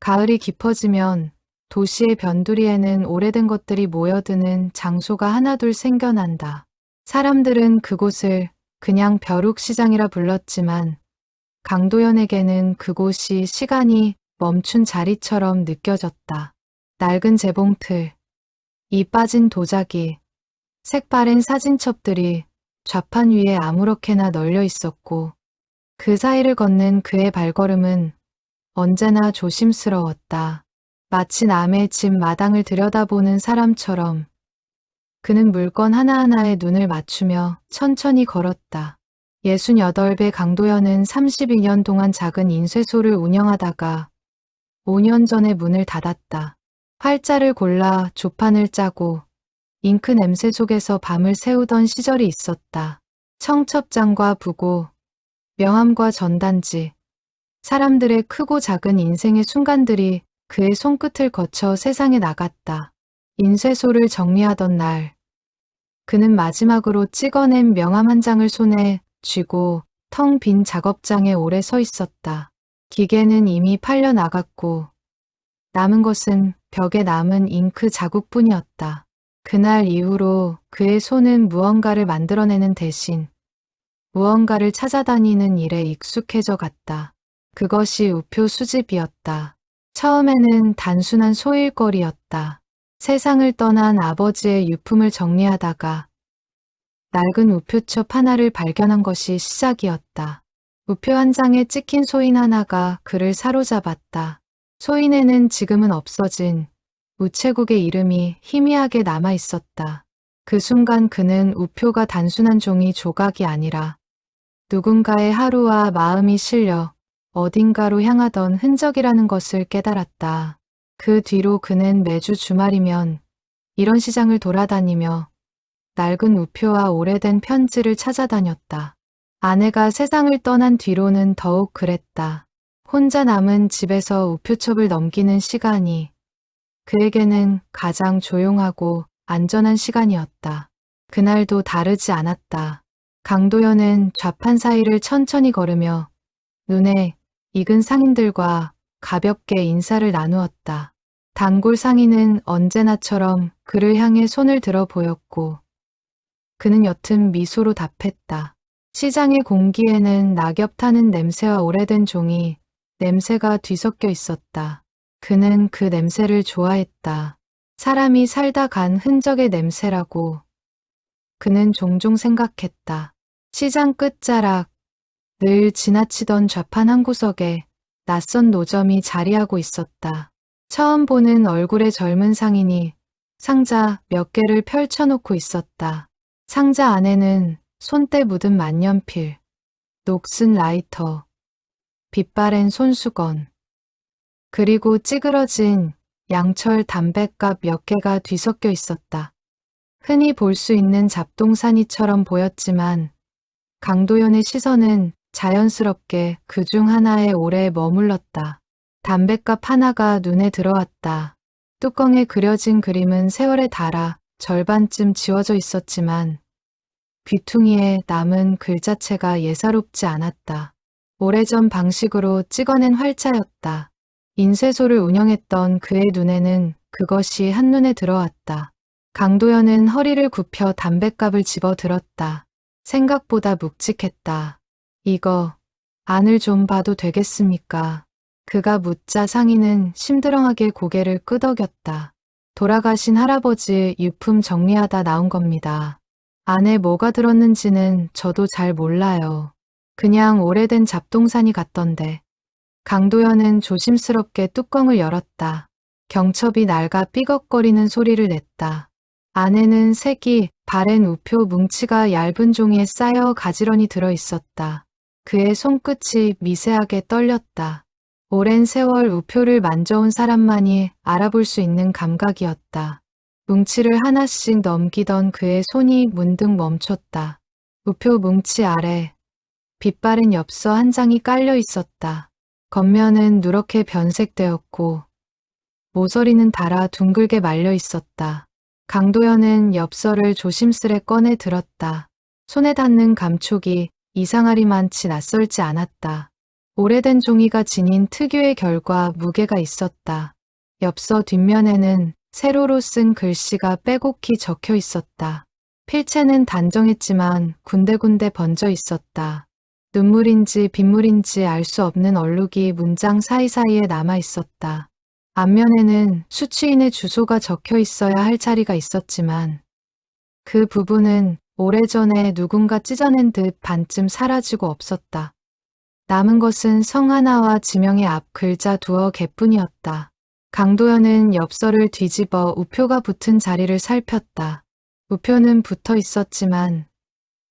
가을이 깊어지면 도시의 변두리에는 오래된 것들이 모여드는 장소가 하나둘 생겨난다. 사람들은 그곳을 그냥 벼룩시장이라 불렀지만 강도연에게는 그곳이 시간이 멈춘 자리처럼 느껴졌다. 낡은 재봉틀, 이 빠진 도자기, 색바랜 사진첩들이 좌판 위에 아무렇게나 널려 있었고 그 사이를 걷는 그의 발걸음은 언제나 조심스러웠다. 마치 남의 집 마당을 들여다보는 사람처럼 그는 물건 하나하나에 눈을 맞추며 천천히 걸었다. 68배 강도연은 32년 동안 작은 인쇄소를 운영하다가 5년 전에 문을 닫았다. 활자를 골라 조판을 짜고 잉크 냄새 속에서 밤을 새우던 시절이 있었다. 청첩장과 부고, 명함과 전단지, 사람들의 크고 작은 인생의 순간들이 그의 손끝을 거쳐 세상에 나갔다. 인쇄소를 정리하던 날, 그는 마지막으로 찍어낸 명함 한 장을 손에 쥐고 텅 빈 작업장에 오래 서 있었다. 기계는 이미 팔려 나갔고 남은 것은 벽에 남은 잉크 자국뿐이었다. 그날 이후로 그의 손은 무언가를 만들어내는 대신 무언가를 찾아다니는 일에 익숙해져 갔다. 그것이 우표 수집이었다. 처음에는 단순한 소일거리였다. 세상을 떠난 아버지의 유품을 정리하다가 낡은 우표첩 하나를 발견한 것이 시작이었다. 우표 한 장에 찍힌 소인 하나가 그를 사로잡았다. 소인에는 지금은 없어진 우체국의 이름이 희미하게 남아 있었다. 그 순간 그는 우표가 단순한 종이 조각이 아니라 누군가의 하루와 마음이 실려 어딘가로 향하던 흔적이라는 것을 깨달았다. 그 뒤로 그는 매주 주말이면 이런 시장을 돌아다니며 낡은 우표와 오래된 편지를 찾아다녔다. 아내가 세상을 떠난 뒤로는 더욱 그랬다. 혼자 남은 집에서 우표첩을 넘기는 시간이 그에게는 가장 조용하고 안전한 시간이었다. 그날도 다르지 않았다. 강도연은 좌판 사이를 천천히 걸으며 눈에 익은 상인들과 가볍게 인사를 나누었다. 단골 상인은 언제나처럼 그를 향해 손을 들어 보였고 그는 옅은 미소로 답했다. 시장의 공기에는 낙엽 타는 냄새와 오래된 종이 냄새가 뒤섞여 있었다. 그는 그 냄새를 좋아했다. 사람이 살다 간 흔적의 냄새라고 그는 종종 생각했다. 시장 끝자락, 늘 지나치던 좌판 한 구석에 낯선 노점이 자리하고 있었다. 처음 보는 얼굴의 젊은 상인이 상자 몇 개를 펼쳐놓고 있었다. 상자 안에는 손때 묻은 만년필, 녹슨 라이터, 빛바랜 손수건, 그리고 찌그러진 양철 담뱃갑 몇 개가 뒤섞여 있었다. 흔히 볼 수 있는 잡동사니처럼 보였지만 강도연의 시선은 자연스럽게 그중 하나에 오래 머물렀다. 담뱃갑 하나가 눈에 들어왔다. 뚜껑에 그려진 그림은 세월에 닳아 절반쯤 지워져 있었지만 귀퉁이에 남은 글자체가 예사롭지 않았다. 오래전 방식으로 찍어낸 활자였다. 인쇄소를 운영했던 그의 눈에는 그것이 한눈에 들어왔다. 강도연은 허리를 굽혀 담뱃갑을 집어들었다. 생각보다 묵직했다. 이거 안을 좀 봐도 되겠습니까? 그가 묻자 상인은 심드렁하게 고개를 끄덕였다. 돌아가신 할아버지 유품 정리하다 나온 겁니다. 안에 뭐가 들었는지는 저도 잘 몰라요. 그냥 오래된 잡동사니 같던데. 강도연은 조심스럽게 뚜껑을 열었다. 경첩이 낡아 삐걱거리는 소리를 냈다. 안에는 색이 바랜 우표 뭉치가 얇은 종이에 쌓여 가지런히 들어 있었다. 그의 손끝이 미세하게 떨렸다. 오랜 세월 우표를 만져온 사람만이 알아볼 수 있는 감각이었다. 뭉치를 하나씩 넘기던 그의 손이 문득 멈췄다. 우표 뭉치 아래 빛바랜 엽서 한 장이 깔려 있었다. 겉면은 누렇게 변색되었고 모서리는 닳아 둥글게 말려 있었다. 강도연은 엽서를 조심스레 꺼내 들었다. 손에 닿는 감촉이 이상하리만치 낯설지 않았다. 오래된 종이가 지닌 특유의 결과 무게가 있었다. 엽서 뒷면에는 세로로 쓴 글씨가 빼곡히 적혀 있었다. 필체는 단정했지만 군데군데 번져 있었다. 눈물인지 빗물인지 알 수 없는 얼룩이 문장 사이사이에 남아 있었다. 앞면에는 수취인의 주소가 적혀 있어야 할 자리가 있었지만 그 부분은 오래전에 누군가 찢어낸 듯 반쯤 사라지고 없었다. 남은 것은 성 하나와 지명의 앞 글자 두어 개뿐이었다. 강도연은 엽서를 뒤집어 우표가 붙은 자리를 살폈다. 우표는 붙어 있었지만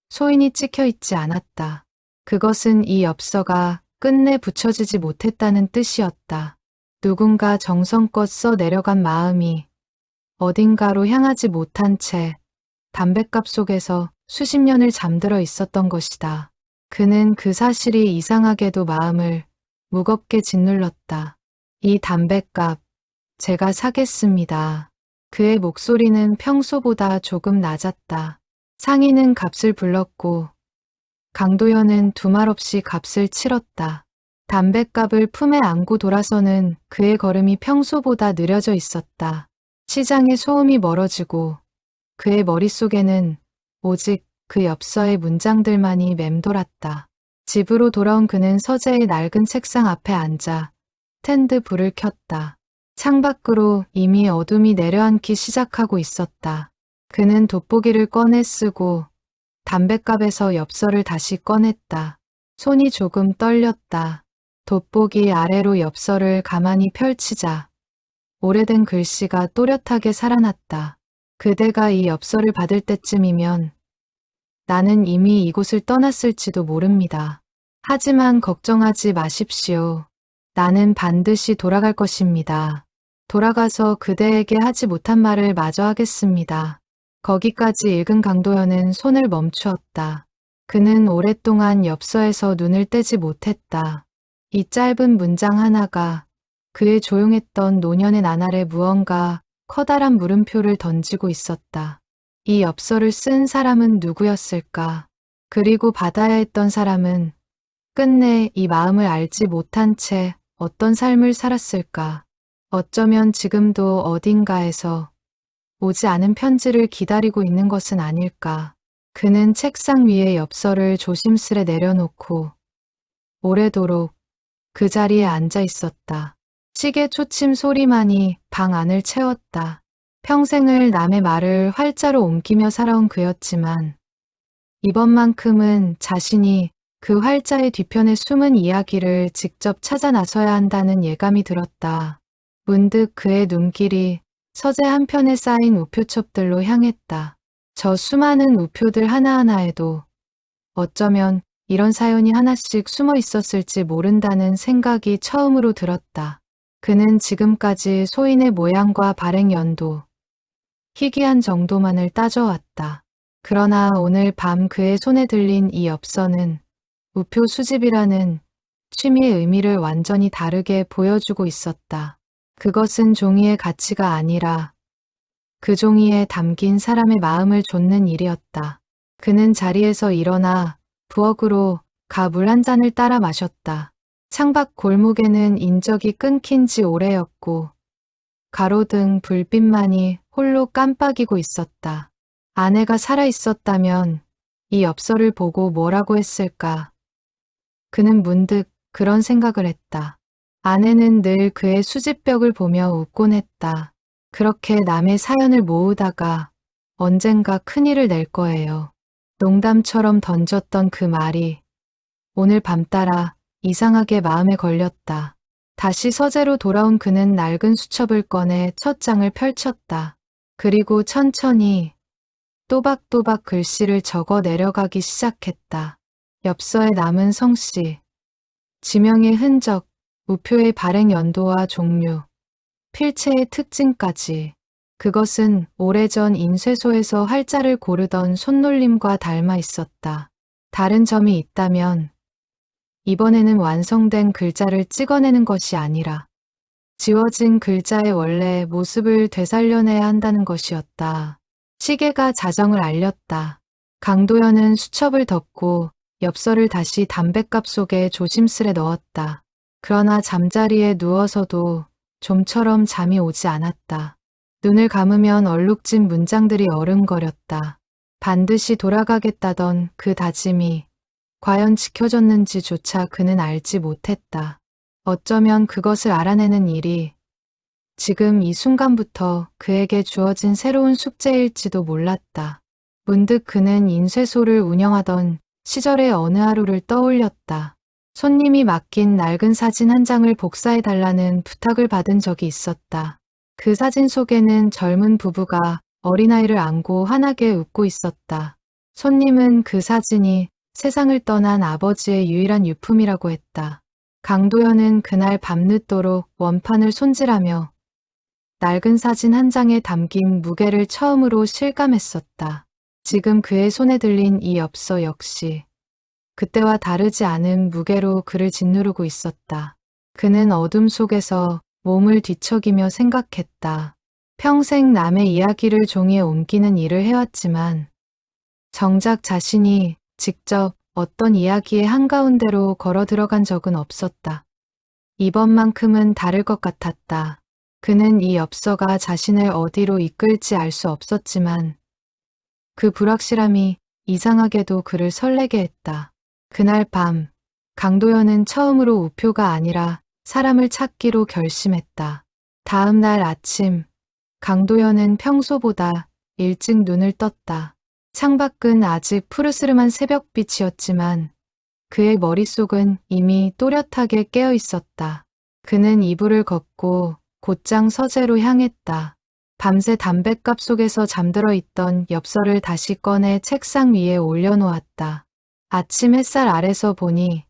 소인이 찍혀 있지 않았다. 그것은 이 엽서가 끝내 붙여지지 못했다는 뜻이었다. 누군가 정성껏 써 내려간 마음이 어딘가로 향하지 못한 채 담뱃갑 속에서 수십 년을 잠들어 있었던 것이다. 그는 그 사실이 이상하게도 마음을 무겁게 짓눌렀다. 이 담뱃갑, 제가 사겠습니다. 그의 목소리는 평소보다 조금 낮았다. 상인은 값을 불렀고 강도연은 두말 없이 값을 치렀다. 담뱃갑을 품에 안고 돌아서는 그의 걸음이 평소보다 느려져 있었다. 시장의 소음이 멀어지고 그의 머릿속에는 오직 그 엽서의 문장들만이 맴돌았다. 집으로 돌아온 그는 서재의 낡은 책상 앞에 앉아 스탠드 불을 켰다. 창밖으로 이미 어둠이 내려앉기 시작하고 있었다. 그는 돋보기를 꺼내 쓰고 담뱃갑에서 엽서를 다시 꺼냈다. 손이 조금 떨렸다. 돋보기 아래로 엽서를 가만히 펼치자 오래된 글씨가 또렷하게 살아났다. 그대가 이 엽서를 받을 때쯤이면 나는 이미 이곳을 떠났을지도 모릅니다. 하지만 걱정하지 마십시오. 나는 반드시 돌아갈 것입니다. 돌아가서 그대에게 하지 못한 말을 마저 하겠습니다. 거기까지 읽은 강도연은 손을 멈추었다. 그는 오랫동안 엽서에서 눈을 떼지 못했다. 이 짧은 문장 하나가 그의 조용했던 노년의 나날에 무언가 커다란 물음표를 던지고 있었다. 이 엽서를 쓴 사람은 누구였을까? 그리고 받아야 했던 사람은 끝내 이 마음을 알지 못한 채 어떤 삶을 살았을까? 어쩌면 지금도 어딘가에서 오지 않은 편지를 기다리고 있는 것은 아닐까? 그는 책상 위에 엽서를 조심스레 내려놓고 오래도록 그 자리에 앉아 있었다. 시계 초침 소리만이 방 안을 채웠다. 평생을 남의 말을 활자로 옮기며 살아온 그였지만 이번만큼은 자신이 그 활자의 뒤편에 숨은 이야기를 직접 찾아 나서야 한다는 예감이 들었다. 문득 그의 눈길이 서재 한편에 쌓인 우표첩들로 향했다. 저 수많은 우표들 하나하나에도 어쩌면 이런 사연이 하나씩 숨어 있었을지 모른다는 생각이 처음으로 들었다. 그는 지금까지 소인의 모양과 발행 연도, 희귀한 정도만을 따져왔다. 그러나 오늘 밤 그의 손에 들린 이 엽서는 우표 수집이라는 취미의 의미를 완전히 다르게 보여주고 있었다. 그것은 종이의 가치가 아니라 그 종이에 담긴 사람의 마음을 좇는 일이었다. 그는 자리에서 일어나 부엌으로 가 물 한 잔을 따라 마셨다. 창밖 골목에는 인적이 끊긴 지 오래였고 가로등 불빛만이 홀로 깜빡이고 있었다. 아내가 살아있었다면 이 엽서를 보고 뭐라고 했을까? 그는 문득 그런 생각을 했다. 아내는 늘 그의 수집벽을 보며 웃곤 했다. 그렇게 남의 사연을 모으다가 언젠가 큰일을 낼 거예요. 농담처럼 던졌던 그 말이 오늘 밤 따라 이상하게 마음에 걸렸다. 다시 서재로 돌아온 그는 낡은 수첩을 꺼내 첫 장을 펼쳤다. 그리고 천천히 또박또박 글씨를 적어 내려가기 시작했다. 엽서에 남은 성씨, 지명의 흔적, 우표의 발행 연도와 종류, 필체의 특징까지. 그것은 오래전 인쇄소에서 활자를 고르던 손놀림과 닮아 있었다. 다른 점이 있다면 이번에는 완성된 글자를 찍어내는 것이 아니라 지워진 글자의 원래 모습을 되살려내야 한다는 것이었다. 시계가 자정을 알렸다. 강도연은 수첩을 덮고 엽서를 다시 담뱃갑 속에 조심스레 넣었다. 그러나 잠자리에 누워서도 좀처럼 잠이 오지 않았다. 눈을 감으면 얼룩진 문장들이 어른거렸다. 반드시 돌아가겠다던 그 다짐이 과연 지켜졌는지조차 그는 알지 못했다. 어쩌면 그것을 알아내는 일이 지금 이 순간부터 그에게 주어진 새로운 숙제일지도 몰랐다. 문득 그는 인쇄소를 운영하던 시절의 어느 하루를 떠올렸다. 손님이 맡긴 낡은 사진 한 장을 복사해달라는 부탁을 받은 적이 있었다. 그 사진 속에는 젊은 부부가 어린아이를 안고 환하게 웃고 있었다. 손님은 그 사진이 세상을 떠난 아버지의 유일한 유품이라고 했다. 강도연은 그날 밤늦도록 원판을 손질하며 낡은 사진 한 장에 담긴 무게를 처음으로 실감했었다. 지금 그의 손에 들린 이 엽서 역시 그때와 다르지 않은 무게로 그를 짓누르고 있었다. 그는 어둠 속에서 몸을 뒤척이며 생각했다. 평생 남의 이야기를 종이에 옮기는 일을 해왔지만 정작 자신이 직접 어떤 이야기의 한가운데로 걸어 들어간 적은 없었다. 이번만큼은 다를 것 같았다. 그는 이 엽서가 자신을 어디로 이끌지 알 수 없었지만 그 불확실함이 이상하게도 그를 설레게 했다. 그날 밤 강도연은 처음으로 우표가 아니라 사람을 찾기로 결심했다. 다음 날 아침 강도연은 평소보다 일찍 눈을 떴다. 창밖은 아직 푸르스름한 새벽빛이었지만 그의 머릿속은 이미 또렷하게 깨어 있었다. 그는 이불을 걷고 곧장 서재로 향했다. 밤새 담뱃갑 속에서 잠들어 있던 엽서를 다시 꺼내 책상 위에 올려놓았다. 아침 햇살 아래서 보니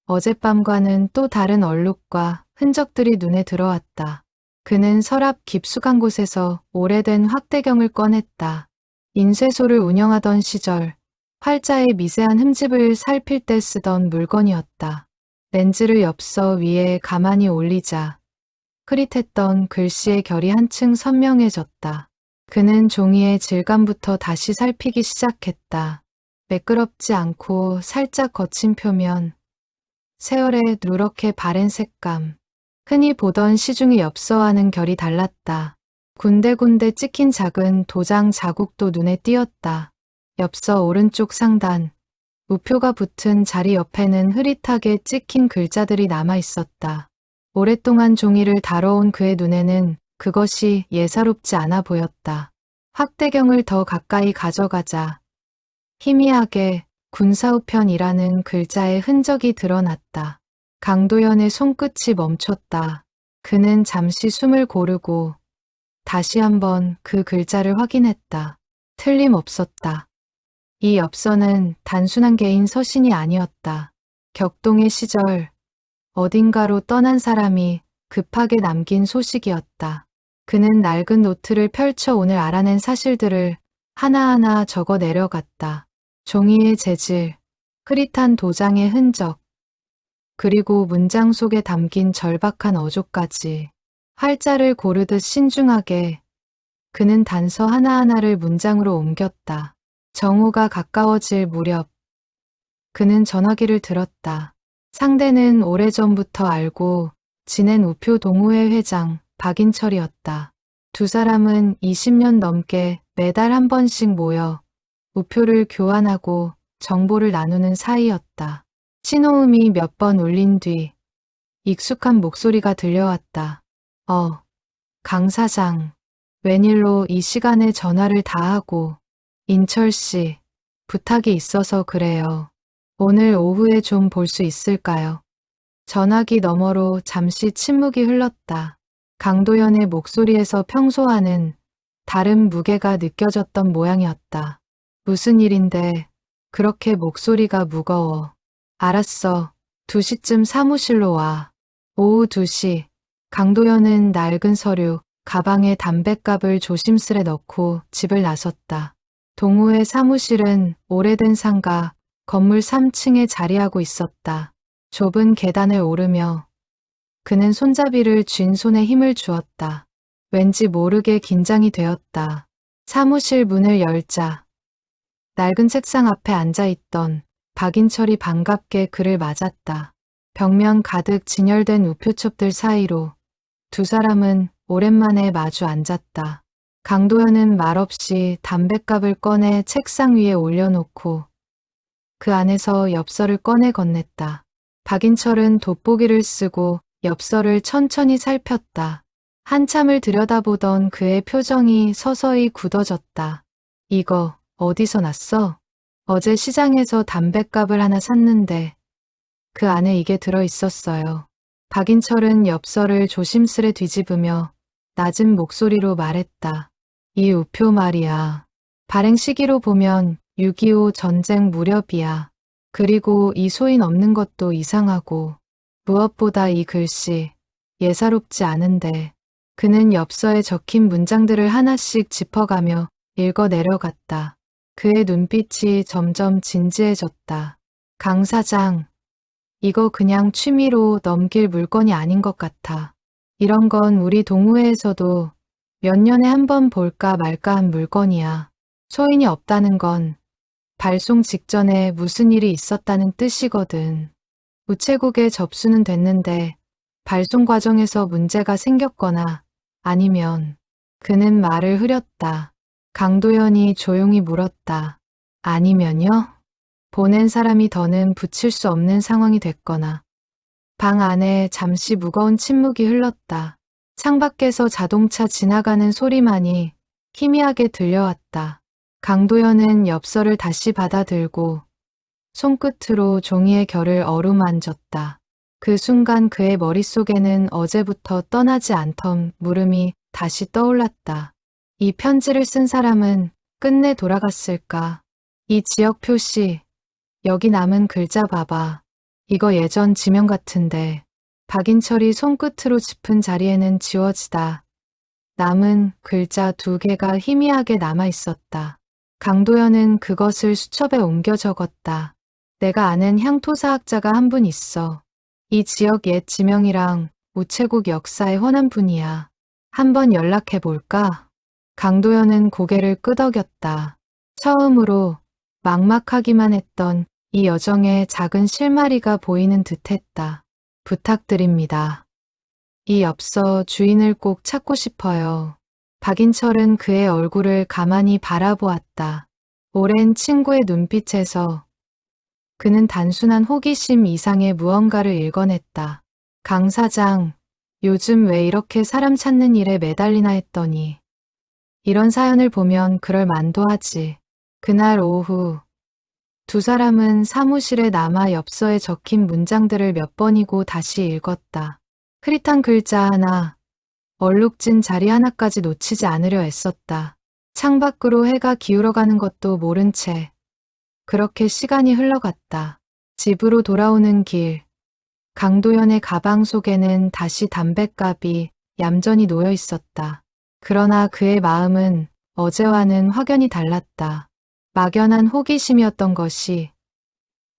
어젯밤과는 또 다른 얼룩과 흔적들이 눈에 들어왔다. 그는 서랍 깊숙한 곳에서 오래된 확대경을 꺼냈다. 인쇄소를 운영하던 시절 활자의 미세한 흠집을 살필 때 쓰던 물건이었다. 렌즈를 엽서 위에 가만히 올리자 흐릿했던 글씨의 결이 한층 선명해졌다. 그는 종이의 질감부터 다시 살피기 시작했다. 매끄럽지 않고 살짝 거친 표면, 세월의 누렇게 바랜 색감. 흔히 보던 시중의 엽서와는 결이 달랐다. 군데군데 찍힌 작은 도장 자국도 눈에 띄었다. 엽서 오른쪽 상단, 우표가 붙은 자리 옆에는 흐릿하게 찍힌 글자들이 남아 있었다. 오랫동안 종이를 다뤄온 그의 눈에는 그것이 예사롭지 않아 보였다. 확대경을 더 가까이 가져가자 희미하게 군사우편이라는 글자의 흔적이 드러났다. 강도연의 손끝이 멈췄다. 그는 잠시 숨을 고르고 다시 한번 그 글자를 확인했다. 틀림없었다. 이 엽서는 단순한 개인 서신이 아니었다. 격동의 시절 어딘가로 떠난 사람이 급하게 남긴 소식이었다. 그는 낡은 노트를 펼쳐 오늘 알아낸 사실들을 하나하나 적어 내려갔다. 종이의 재질, 흐릿한 도장의 흔적, 그리고 문장 속에 담긴 절박한 어조까지. 활자를 고르듯 신중하게 그는 단서 하나하나를 문장으로 옮겼다. 정오가 가까워질 무렵 그는 전화기를 들었다. 상대는 오래전부터 알고 지낸 우표 동호회 회장 박인철이었다. 두 사람은 20년 넘게 매달 한 번씩 모여 우표를 교환하고 정보를 나누는 사이였다. 신호음이 몇 번 울린 뒤 익숙한 목소리가 들려왔다. 강 사장, 웬일로 이 시간에 전화를 다 하고. 인철 씨, 부탁이 있어서 그래요. 오늘 오후에 좀 볼 수 있을까요? 전화기 너머로 잠시 침묵이 흘렀다. 강도연의 목소리에서 평소와는 다른 무게가 느껴졌던 모양이었다. 무슨 일인데 그렇게 목소리가 무거워. 알았어. 2시쯤 사무실로 와. 오후 2시. 강도연은 낡은 서류, 가방에 담뱃갑을 조심스레 넣고 집을 나섰다. 동호회 사무실은 오래된 상가, 건물 3층에 자리하고 있었다. 좁은 계단을 오르며 그는 손잡이를 쥔 손에 힘을 주었다. 왠지 모르게 긴장이 되었다. 사무실 문을 열자 낡은 책상 앞에 앉아있던 박인철이 반갑게 그를 맞았다. 벽면 가득 진열된 우표첩들 사이로 두 사람은 오랜만에 마주 앉았다. 강도현은 말없이 담뱃갑을 꺼내 책상 위에 올려놓고 그 안에서 엽서를 꺼내 건넸다. 박인철은 돋보기를 쓰고 엽서를 천천히 살폈다. 한참을 들여다보던 그의 표정이 서서히 굳어졌다. 이거 어디서 났어? 어제 시장에서 담뱃갑을 하나 샀는데 그 안에 이게 들어 있었어요. 박인철은 엽서를 조심스레 뒤집으며 낮은 목소리로 말했다. 이 우표 말이야. 발행 시기로 보면 6.25 전쟁 무렵이야. 그리고 이 소인 없는 것도 이상하고 무엇보다 이 글씨 예사롭지 않은데 그는 엽서에 적힌 문장들을 하나씩 짚어가며 읽어 내려갔다. 그의 눈빛이 점점 진지해졌다. 강 사장, 이거 그냥 취미로 넘길 물건이 아닌 것 같아. 이런 건 우리 동호회에서도 몇 년에 한 번 볼까 말까 한 물건이야. 소인이 없다는 건 발송 직전에 무슨 일이 있었다는 뜻이거든. 우체국에 접수는 됐는데 발송 과정에서 문제가 생겼거나 아니면 그는 말을 흐렸다. 강도현이 조용히 물었다. 아니면요? 보낸 사람이 더는 붙일 수 없는 상황이 됐거나. 방 안에 잠시 무거운 침묵이 흘렀다. 창밖에서 자동차 지나가는 소리만이 희미하게 들려왔다. 강도현은 엽서를 다시 받아들고 손끝으로 종이의 결을 어루만졌다. 그 순간 그의 머릿속에는 어제부터 떠나지 않던 물음이 다시 떠올랐다. 이 편지를 쓴 사람은 끝내 돌아갔을까? 이 지역 표시, 여기 남은 글자 봐봐. 이거 예전 지명 같은데. 박인철이 손끝으로 짚은 자리에는 지워지다 남은 글자 2개가 희미하게 남아 있었다. 강도현은 그것을 수첩에 옮겨 적었다. 내가 아는 향토사학자가 한 분 있어. 이 지역 옛 지명이랑 우체국 역사에 훤한 분이야. 한번 연락해 볼까? 강도현은 고개를 끄덕였다. 처음으로 막막하기만 했던 이 여정의 작은 실마리가 보이는 듯했다. 부탁드립니다. 이 엽서 주인을 꼭 찾고 싶어요. 박인철은 그의 얼굴을 가만히 바라보았다. 오랜 친구의 눈빛에서 그는 단순한 호기심 이상의 무언가를 읽어냈다. 강 사장, 요즘 왜 이렇게 사람 찾는 일에 매달리나 했더니 이런 사연을 보면 그럴 만도 하지. 그날 오후 두 사람은 사무실에 남아 엽서에 적힌 문장들을 몇 번이고 다시 읽었다. 흐릿한 글자 하나, 얼룩진 자리 하나까지 놓치지 않으려 애썼다. 창밖으로 해가 기울어가는 것도 모른 채 그렇게 시간이 흘러갔다. 집으로 돌아오는 길, 강도현의 가방 속에는 다시 담뱃갑이 얌전히 놓여 있었다. 그러나 그의 마음은 어제와는 확연히 달랐다. 막연한 호기심이었던 것이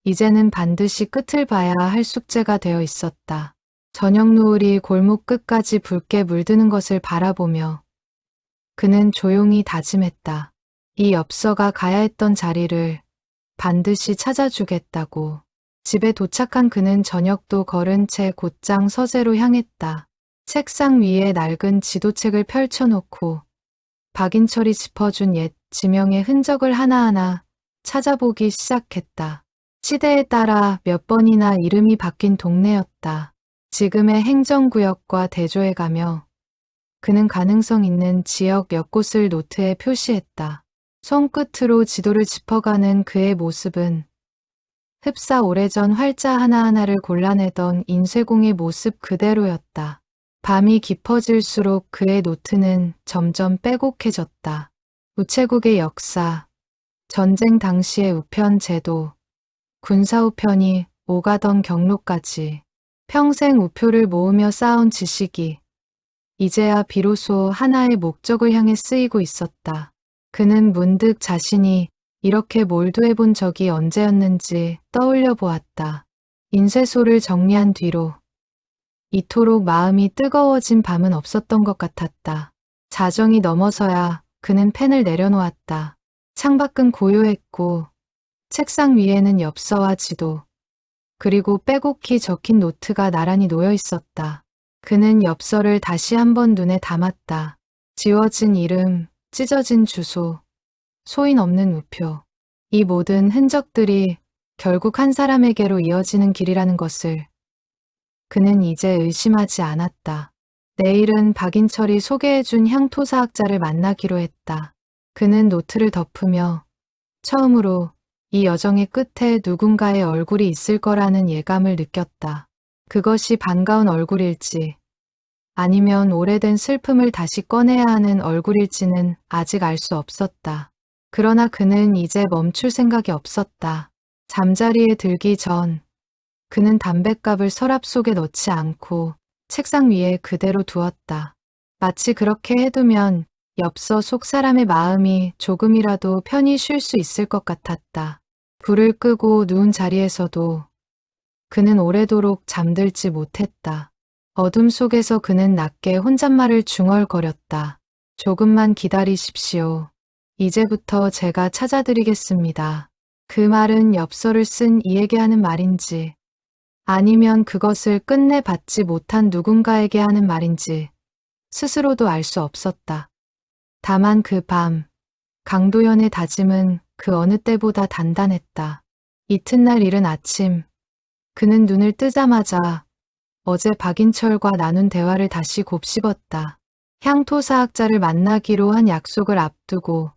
이제는 반드시 끝을 봐야 할 숙제가 되어 있었다. 저녁 노을이 골목 끝까지 붉게 물드는 것을 바라보며 그는 조용히 다짐했다. 이 엽서가 가야 했던 자리를 반드시 찾아주겠다고. 집에 도착한 그는 저녁도 걸은 채 곧장 서재로 향했다. 책상 위에 낡은 지도책을 펼쳐놓고 박인철이 짚어준 옛 지명의 흔적을 하나하나 찾아보기 시작했다. 시대에 따라 몇 번이나 이름이 바뀐 동네였다. 지금의 행정구역과 대조해가며 그는 가능성 있는 지역 몇 곳을 노트에 표시했다. 손끝으로 지도를 짚어가는 그의 모습은 흡사 오래전 활자 하나하나를 골라내던 인쇄공의 모습 그대로였다. 밤이 깊어질수록 그의 노트는 점점 빼곡해졌다. 우체국의 역사, 전쟁 당시의 우편 제도, 군사우편이 오가던 경로까지 평생 우표를 모으며 쌓아온 지식이 이제야 비로소 하나의 목적을 향해 쓰이고 있었다. 그는 문득 자신이 이렇게 몰두해 본 적이 언제였는지 떠올려 보았다. 인쇄소를 정리한 뒤로 이토록 마음이 뜨거워진 밤은 없었던 것 같았다. 자정이 넘어서야 그는 펜을 내려놓았다. 창밖은 고요했고 책상 위에는 엽서와 지도, 그리고 빼곡히 적힌 노트가 나란히 놓여 있었다. 그는 엽서를 다시 한번 눈에 담았다. 지워진 이름, 찢어진 주소, 소인 없는 우표. 이 모든 흔적들이 결국 한 사람에게로 이어지는 길이라는 것을 그는 이제 의심하지 않았다. 내일은 박인철이 소개해준 향토사학자를 만나기로 했다. 그는 노트를 덮으며 처음으로 이 여정의 끝에 누군가의 얼굴이 있을 거라는 예감을 느꼈다. 그것이 반가운 얼굴일지 아니면 오래된 슬픔을 다시 꺼내야 하는 얼굴일지는 아직 알 수 없었다. 그러나 그는 이제 멈출 생각이 없었다. 잠자리에 들기 전 그는 담뱃갑을 서랍 속에 넣지 않고 책상 위에 그대로 두었다. 마치 그렇게 해두면 엽서 속 사람의 마음이 조금이라도 편히 쉴 수 있을 것 같았다. 불을 끄고 누운 자리에서도 그는 오래도록 잠들지 못했다. 어둠 속에서 그는 낮게 혼잣말을 중얼거렸다. 조금만 기다리십시오. 이제부터 제가 찾아드리겠습니다. 그 말은 엽서를 쓴 이에게 하는 말인지 아니면 그것을 끝내 받지 못한 누군가에게 하는 말인지 스스로도 알 수 없었다. 다만 그 밤 강도연의 다짐은 그 어느 때보다 단단했다. 이튿날 이른 아침 그는 눈을 뜨자마자 어제 박인철과 나눈 대화를 다시 곱씹었다. 향토사학자를 만나기로 한 약속을 앞두고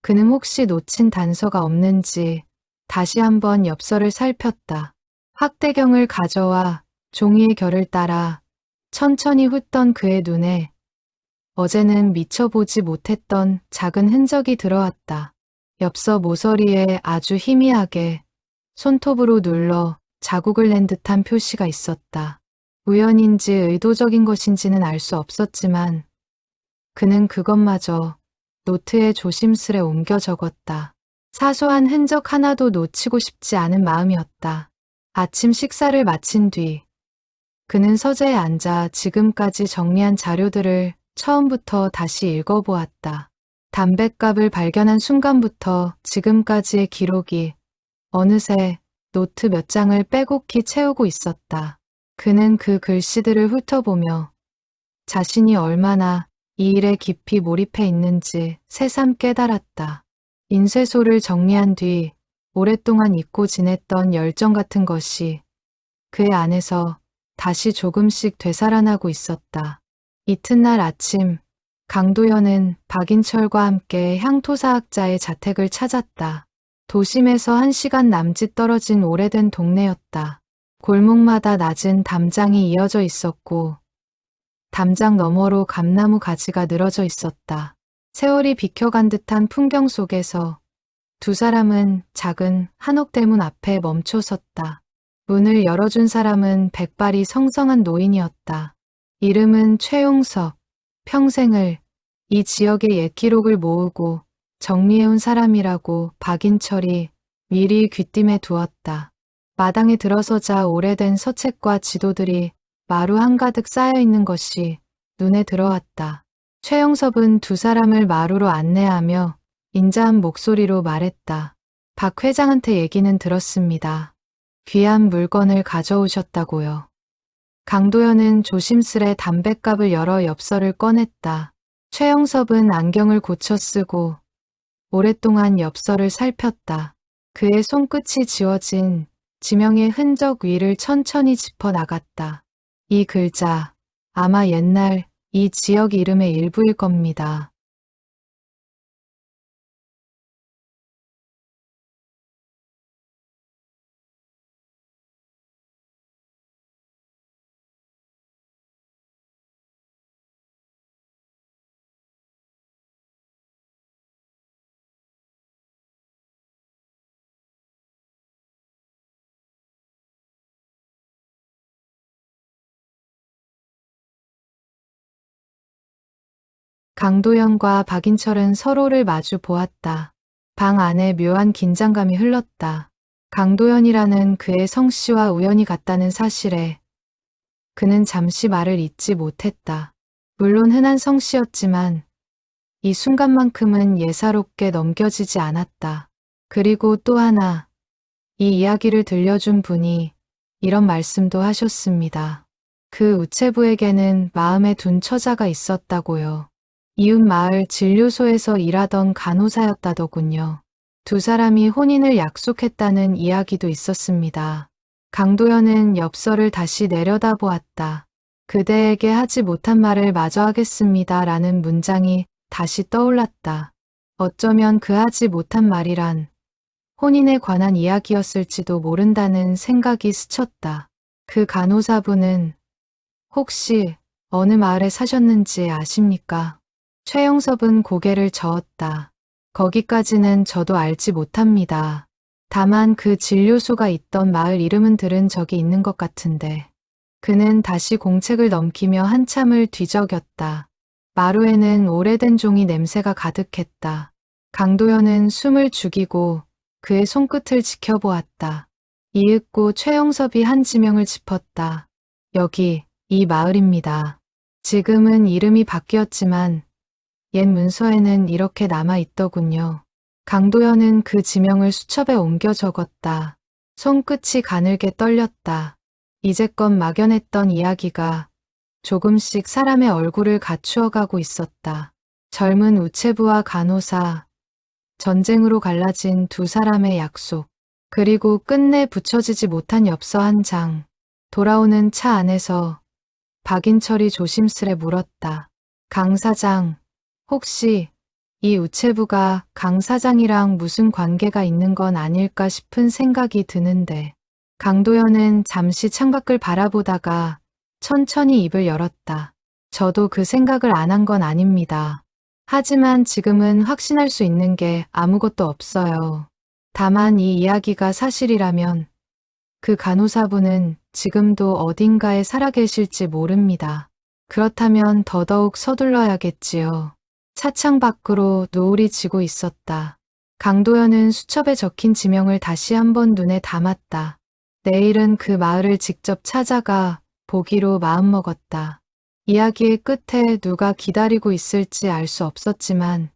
그는 혹시 놓친 단서가 없는지 다시 한번 엽서를 살폈다. 확대경을 가져와 종이의 결을 따라 천천히 훑던 그의 눈에 어제는 미처 보지 못했던 작은 흔적이 들어왔다. 엽서 모서리에 아주 희미하게 손톱으로 눌러 자국을 낸 듯한 표시가 있었다. 우연인지 의도적인 것인지는 알 수 없었지만 그는 그것마저 노트에 조심스레 옮겨 적었다. 사소한 흔적 하나도 놓치고 싶지 않은 마음이었다. 아침 식사를 마친 뒤 그는 서재에 앉아 지금까지 정리한 자료들을 처음부터 다시 읽어보았다. 담뱃갑을 발견한 순간부터 지금까지의 기록이 어느새 노트 몇 장을 빼곡히 채우고 있었다. 그는 그 글씨들을 훑어보며 자신이 얼마나 이 일에 깊이 몰입해 있는지 새삼 깨달았다. 인쇄소를 정리한 뒤 오랫동안 잊고 지냈던 열정 같은 것이 그의 안에서 다시 조금씩 되살아나고 있었다. 이튿날 아침 강도연은 박인철과 함께 향토사학자의 자택을 찾았다. 도심에서 1시간 남짓 떨어진 오래된 동네였다. 골목마다 낮은 담장이 이어져 있었고 담장 너머로 감나무 가지가 늘어져 있었다. 세월이 비켜간 듯한 풍경 속에서 두 사람은 작은 한옥대문 앞에 멈춰 섰다. 문을 열어준 사람은 백발이 성성한 노인이었다. 이름은 최용섭. 평생을 이 지역의 옛 기록을 모으고 정리해온 사람이라고 박인철이 미리 귀띔해 두었다. 마당에 들어서자 오래된 서책과 지도들이 마루 한가득 쌓여있는 것이 눈에 들어왔다. 최영섭은 두 사람을 마루로 안내하며 인자한 목소리로 말했다. 박 회장한테 얘기는 들었습니다. 귀한 물건을 가져오셨다고요. 강도연은 조심스레 담뱃갑을 열어 엽서를 꺼냈다. 최영섭은 안경을 고쳐 쓰고 오랫동안 엽서를 살폈다. 그의 손끝이 지워진 지명의 흔적 위를 천천히 짚어 나갔다. 이 글자, 아마 옛날 이 지역 이름의 일부일 겁니다. 강도연과 박인철은 서로를 마주 보았다. 방 안에 묘한 긴장감이 흘렀다. 강도연이라는 그의 성씨와 우연히 같다는 사실에 그는 잠시 말을 잇지 못했다. 물론 흔한 성씨였지만 이 순간만큼은 예사롭게 넘겨지지 않았다. 그리고 또 하나, 이 이야기를 들려준 분이 이런 말씀도 하셨습니다. 그 우체부에게는 마음에 둔 처자가 있었다고요. 이웃 마을 진료소에서 일하던 간호사였다더군요. 두 사람이 혼인을 약속했다는 이야기도 있었습니다. 강도연은 엽서를 다시 내려다보았다. 그대에게 하지 못한 말을 마저 하겠습니다. 라는 문장이 다시 떠올랐다. 어쩌면 그 하지 못한 말이란 혼인에 관한 이야기였을지도 모른다는 생각이 스쳤다. 그 간호사분은 혹시 어느 마을에 사셨는지 아십니까? 최영섭은 고개를 저었다. 거기까지는 저도 알지 못합니다. 다만 그 진료소가 있던 마을 이름은 들은 적이 있는 것 같은데. 그는 다시 공책을 넘기며 한참을 뒤적였다. 마루에는 오래된 종이 냄새가 가득했다. 강도연은 숨을 죽이고 그의 손끝을 지켜보았다. 이윽고 최영섭이 한 지명을 짚었다. 여기, 이 마을입니다. 지금은 이름이 바뀌었지만 옛 문서에는 이렇게 남아있더군요. 강도연은 그 지명을 수첩에 옮겨 적었다. 손끝이 가늘게 떨렸다. 이제껏 막연했던 이야기가 조금씩 사람의 얼굴을 갖추어가고 있었다. 젊은 우체부와 간호사, 전쟁으로 갈라진 두 사람의 약속, 그리고 끝내 붙여지지 못한 엽서 한 장. 돌아오는 차 안에서 박인철이 조심스레 물었다. 강 사장, 혹시 이 우체부가 강 사장이랑 무슨 관계가 있는 건 아닐까 싶은 생각이 드는데. 강도연은 잠시 창밖을 바라보다가 천천히 입을 열었다. 저도 그 생각을 안 한 건 아닙니다. 하지만 지금은 확신할 수 있는 게 아무것도 없어요. 다만 이 이야기가 사실이라면 그 간호사분은 지금도 어딘가에 살아계실지 모릅니다. 그렇다면 더더욱 서둘러야겠지요. 차창 밖으로 노을이 지고 있었다. 강도연은 수첩에 적힌 지명을 다시 한번 눈에 담았다. 내일은 그 마을을 직접 찾아가 보기로 마음먹었다. 이야기의 끝에 누가 기다리고 있을지 알 수 없었지만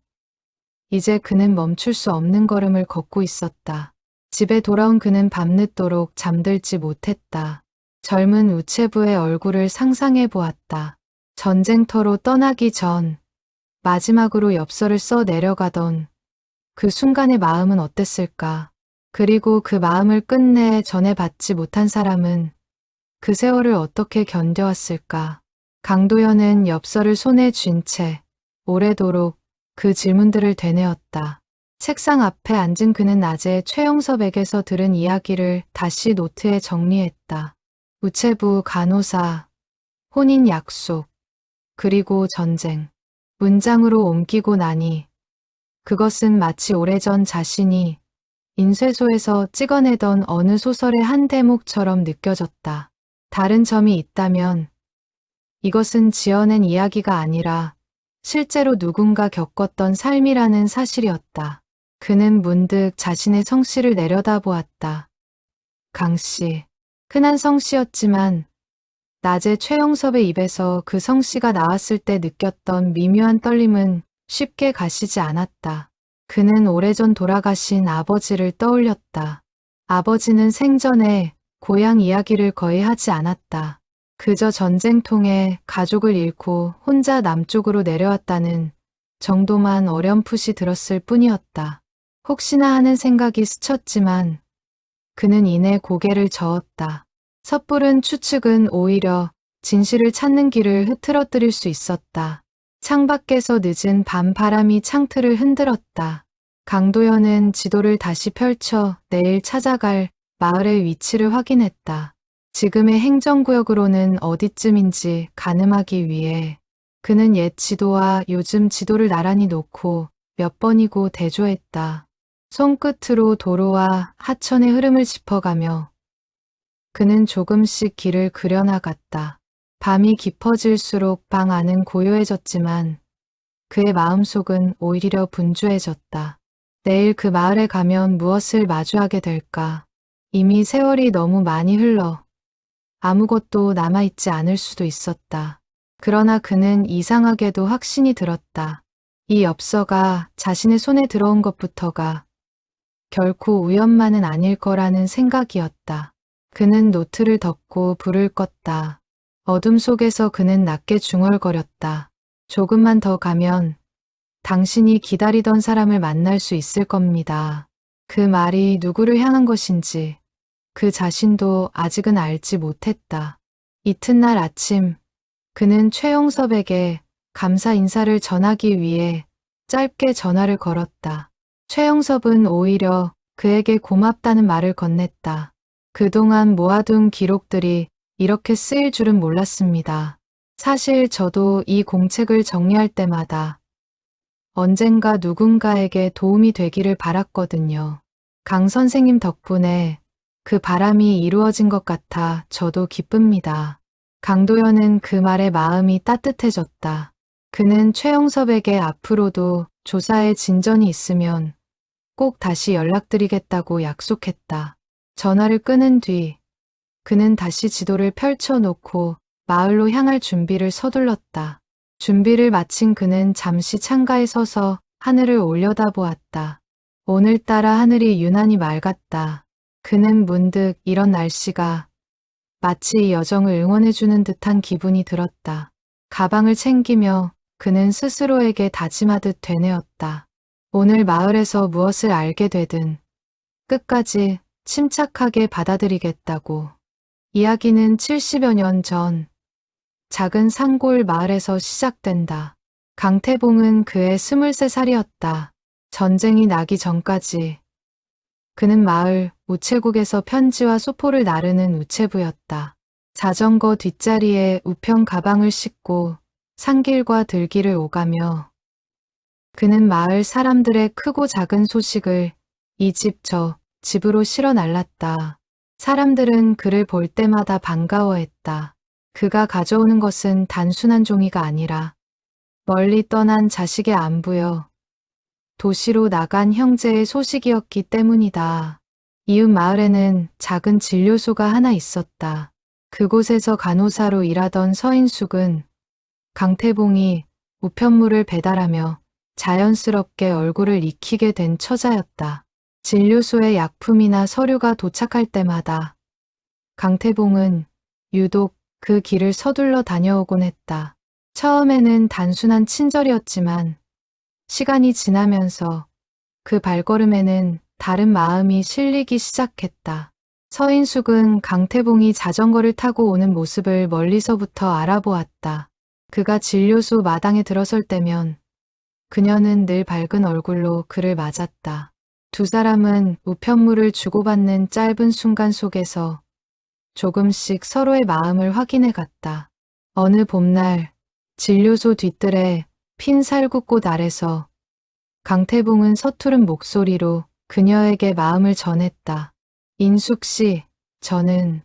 이제 그는 멈출 수 없는 걸음을 걷고 있었다. 집에 돌아온 그는 밤늦도록 잠들지 못했다. 젊은 우체부의 얼굴을 상상해 보았다. 전쟁터로 떠나기 전 마지막으로 엽서를 써 내려가던 그 순간의 마음은 어땠을까? 그리고 그 마음을 끝내 전해받지 못한 사람은 그 세월을 어떻게 견뎌왔을까? 강도연은 엽서를 손에 쥔 채 오래도록 그 질문들을 되뇌었다. 책상 앞에 앉은 그는 낮에 최영섭에게서 들은 이야기를 다시 노트에 정리했다. 우체부, 간호사, 혼인 약속, 그리고 전쟁. 문장으로 옮기고 나니 그것은 마치 오래전 자신이 인쇄소에서 찍어내던 어느 소설의 한 대목처럼 느껴졌다. 다른 점이 있다면 이것은 지어낸 이야기가 아니라 실제로 누군가 겪었던 삶이라는 사실이었다. 그는 문득 자신의 성씨를 내려다보았다. 강씨. 흔한 성씨였지만 낮에 최영섭의 입에서 그 성씨가 나왔을 때 느꼈던 미묘한 떨림은 쉽게 가시지 않았다. 그는 오래전 돌아가신 아버지를 떠올렸다. 아버지는 생전에 고향 이야기를 거의 하지 않았다. 그저 전쟁통에 가족을 잃고 혼자 남쪽으로 내려왔다는 정도만 어렴풋이 들었을 뿐이었다. 혹시나 하는 생각이 스쳤지만 그는 이내 고개를 저었다. 섣부른 추측은 오히려 진실을 찾는 길을 흐트러뜨릴 수 있었다. 창밖에서 늦은 밤 바람이 창틀을 흔들었다. 강도연은 지도를 다시 펼쳐 내일 찾아갈 마을의 위치를 확인했다. 지금의 행정구역으로는 어디쯤인지 가늠하기 위해 그는 옛 지도와 요즘 지도를 나란히 놓고 몇 번이고 대조했다. 손끝으로 도로와 하천의 흐름을 짚어가며 그는 조금씩 길을 그려나갔다. 밤이 깊어질수록 방 안은 고요해졌지만 그의 마음속은 오히려 분주해졌다. 내일 그 마을에 가면 무엇을 마주하게 될까? 이미 세월이 너무 많이 흘러 아무것도 남아있지 않을 수도 있었다. 그러나 그는 이상하게도 확신이 들었다. 이 엽서가 자신의 손에 들어온 것부터가 결코 우연만은 아닐 거라는 생각이었다. 그는 노트를 덮고 불을 껐다. 어둠 속에서 그는 낮게 중얼거렸다. 조금만 더 가면 당신이 기다리던 사람을 만날 수 있을 겁니다. 그 말이 누구를 향한 것인지 그 자신도 아직은 알지 못했다. 이튿날 아침 그는 최영섭에게 감사 인사를 전하기 위해 짧게 전화를 걸었다. 최영섭은 오히려 그에게 고맙다는 말을 건넸다. 그동안 모아둔 기록들이 이렇게 쓰일 줄은 몰랐습니다. 사실 저도 이 공책을 정리할 때마다 언젠가 누군가에게 도움이 되기를 바랐거든요. 강 선생님 덕분에 그 바람이 이루어진 것 같아 저도 기쁩니다. 강도연은 그 말에 마음이 따뜻해졌다. 그는 최영섭에게 앞으로도 조사에 진전이 있으면 꼭 다시 연락드리겠다고 약속했다. 전화를 끊은 뒤 그는 다시 지도를 펼쳐놓고 마을로 향할 준비를 서둘렀다. 준비를 마친 그는 잠시 창가에 서서 하늘을 올려다보았다. 오늘따라 하늘이 유난히 맑았다. 그는 문득 이런 날씨가 마치 이 여정을 응원해주는 듯한 기분이 들었다. 가방을 챙기며 그는 스스로에게 다짐하듯 되뇌었다. 오늘 마을에서 무엇을 알게 되든 끝까지 침착하게 받아들이겠다고. 이야기는 70여 년 전 작은 산골 마을에서 시작된다. 강태봉은 그의 23살이었다. 전쟁이 나기 전까지 그는 마을 우체국에서 편지와 수포를 나르는 우체부였다. 자전거 뒷자리에 우편 가방을 싣고 산길과 들길을 오가며 그는 마을 사람들의 크고 작은 소식을 이 집 저 집으로 실어 날랐다. 사람들은 그를 볼 때마다 반가워했다. 그가 가져오는 것은 단순한 종이가 아니라 멀리 떠난 자식의 안부여 도시로 나간 형제의 소식이었기 때문이다. 이웃 마을에는 작은 진료소가 하나 있었다. 그곳에서 간호사로 일하던 서인숙은 강태봉이 우편물을 배달하며 자연스럽게 얼굴을 익히게 된 처자였다. 진료소에 약품이나 서류가 도착할 때마다 강태봉은 유독 그 길을 서둘러 다녀오곤 했다. 처음에는 단순한 친절이었지만 시간이 지나면서 그 발걸음에는 다른 마음이 실리기 시작했다. 서인숙은 강태봉이 자전거를 타고 오는 모습을 멀리서부터 알아보았다. 그가 진료소 마당에 들어설 때면 그녀는 늘 밝은 얼굴로 그를 맞았다. 두 사람은 우편물을 주고받는 짧은 순간 속에서 조금씩 서로의 마음을 확인해 갔다. 어느 봄날 진료소 뒤뜰에 핀 살구꽃 아래서 강태봉은 서투른 목소리로 그녀에게 마음을 전했다. 인숙 씨, 저는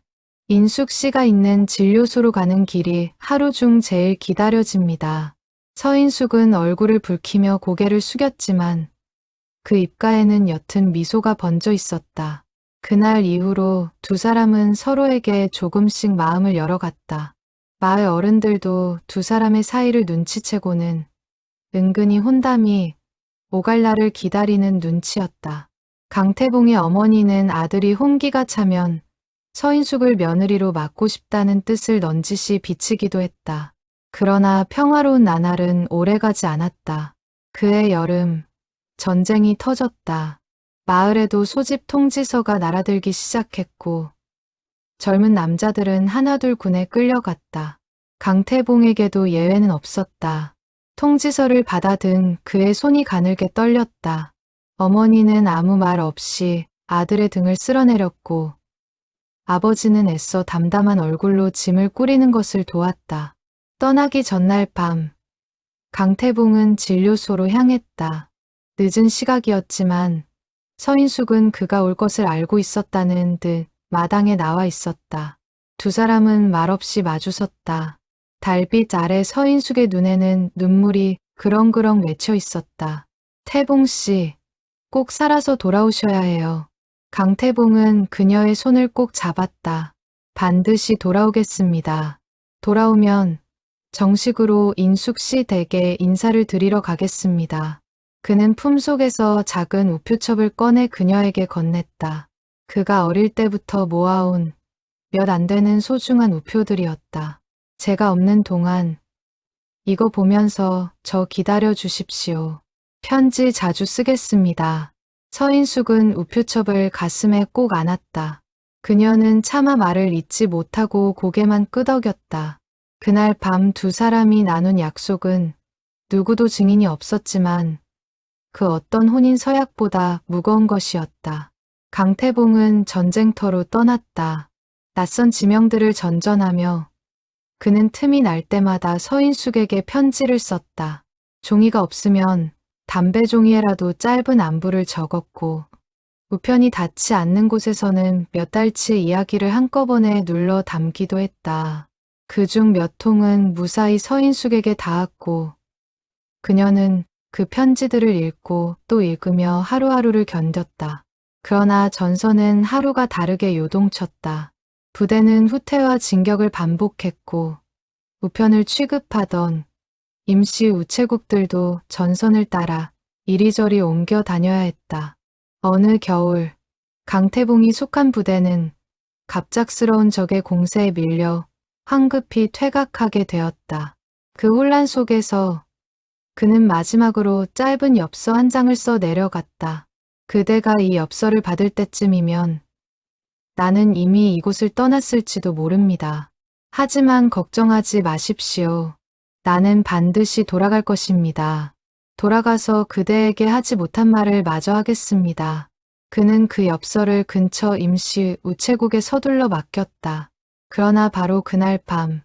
인숙 씨가 있는 진료소로 가는 길이 하루 중 제일 기다려집니다. 서인숙은 얼굴을 붉히며 고개를 숙였지만 그 입가에는 옅은 미소가 번져 있었다. 그날 이후로 두 사람은 서로에게 조금씩 마음을 열어갔다. 마을 어른들도 두 사람의 사이를 눈치채고는 은근히 혼담이 오갈 날을 기다리는 눈치였다. 강태봉의 어머니는 아들이 혼기가 차면 서인숙을 며느리로 맡고 싶다는 뜻을 넌지시 비치기도 했다. 그러나 평화로운 나날은 오래가지 않았다. 그해 여름, 전쟁이 터졌다. 마을에도 소집 통지서가 날아들기 시작했고 젊은 남자들은 하나둘 군에 끌려갔다. 강태봉에게도 예외는 없었다. 통지서를 받아든 그의 손이 가늘게 떨렸다. 어머니는 아무 말 없이 아들의 등을 쓸어내렸고 아버지는 애써 담담한 얼굴로 짐을 꾸리는 것을 도왔다. 떠나기 전날 밤, 강태봉은 진료소로 향했다. 늦은 시각이었지만 서인숙은 그가 올 것을 알고 있었다는 듯 마당에 나와 있었다. 두 사람은 말없이 마주섰다. 달빛 아래 서인숙의 눈에는 눈물이 그렁그렁 맺혀 있었다. 태봉 씨, 꼭 살아서 돌아오셔야 해요. 강태봉은 그녀의 손을 꼭 잡았다. 반드시 돌아오겠습니다. 돌아오면 정식으로 인숙 씨 댁에 인사를 드리러 가겠습니다. 그는 품속에서 작은 우표첩을 꺼내 그녀에게 건넸다. 그가 어릴 때부터 모아온 몇 안 되는 소중한 우표들이었다. 제가 없는 동안 이거 보면서 저 기다려 주십시오. 편지 자주 쓰겠습니다. 서인숙은 우표첩을 가슴에 꼭 안았다. 그녀는 차마 말을 잇지 못하고 고개만 끄덕였다. 그날 밤 두 사람이 나눈 약속은 누구도 증인이 없었지만 그 어떤 혼인 서약보다 무거운 것이었다. 강태봉은 전쟁터로 떠났다. 낯선 지명들을 전전하며 그는 틈이 날 때마다 서인숙에게 편지를 썼다. 종이가 없으면 담배 종이에라도 짧은 안부를 적었고 우편이 닿지 않는 곳에서는 몇 달치의 이야기를 한꺼번에 눌러 담기도 했다. 그중 몇 통은 무사히 서인숙에게 닿았고 그녀는 그 편지들을 읽고 또 읽으며 하루하루를 견뎠다. 그러나 전선은 하루가 다르게 요동쳤다. 부대는 후퇴와 진격을 반복했고 우편을 취급하던 임시 우체국들도 전선을 따라 이리저리 옮겨 다녀야 했다. 어느 겨울 강태봉이 속한 부대는 갑작스러운 적의 공세에 밀려 황급히 퇴각하게 되었다. 그 혼란 속에서 그는 마지막으로 짧은 엽서 한 장을 써 내려갔다. 그대가 이 엽서를 받을 때쯤이면 나는 이미 이곳을 떠났을지도 모릅니다. 하지만 걱정하지 마십시오. 나는 반드시 돌아갈 것입니다. 돌아가서 그대에게 하지 못한 말을 마저 하겠습니다. 그는 그 엽서를 근처 임시 우체국에 서둘러 맡겼다. 그러나 바로 그날 밤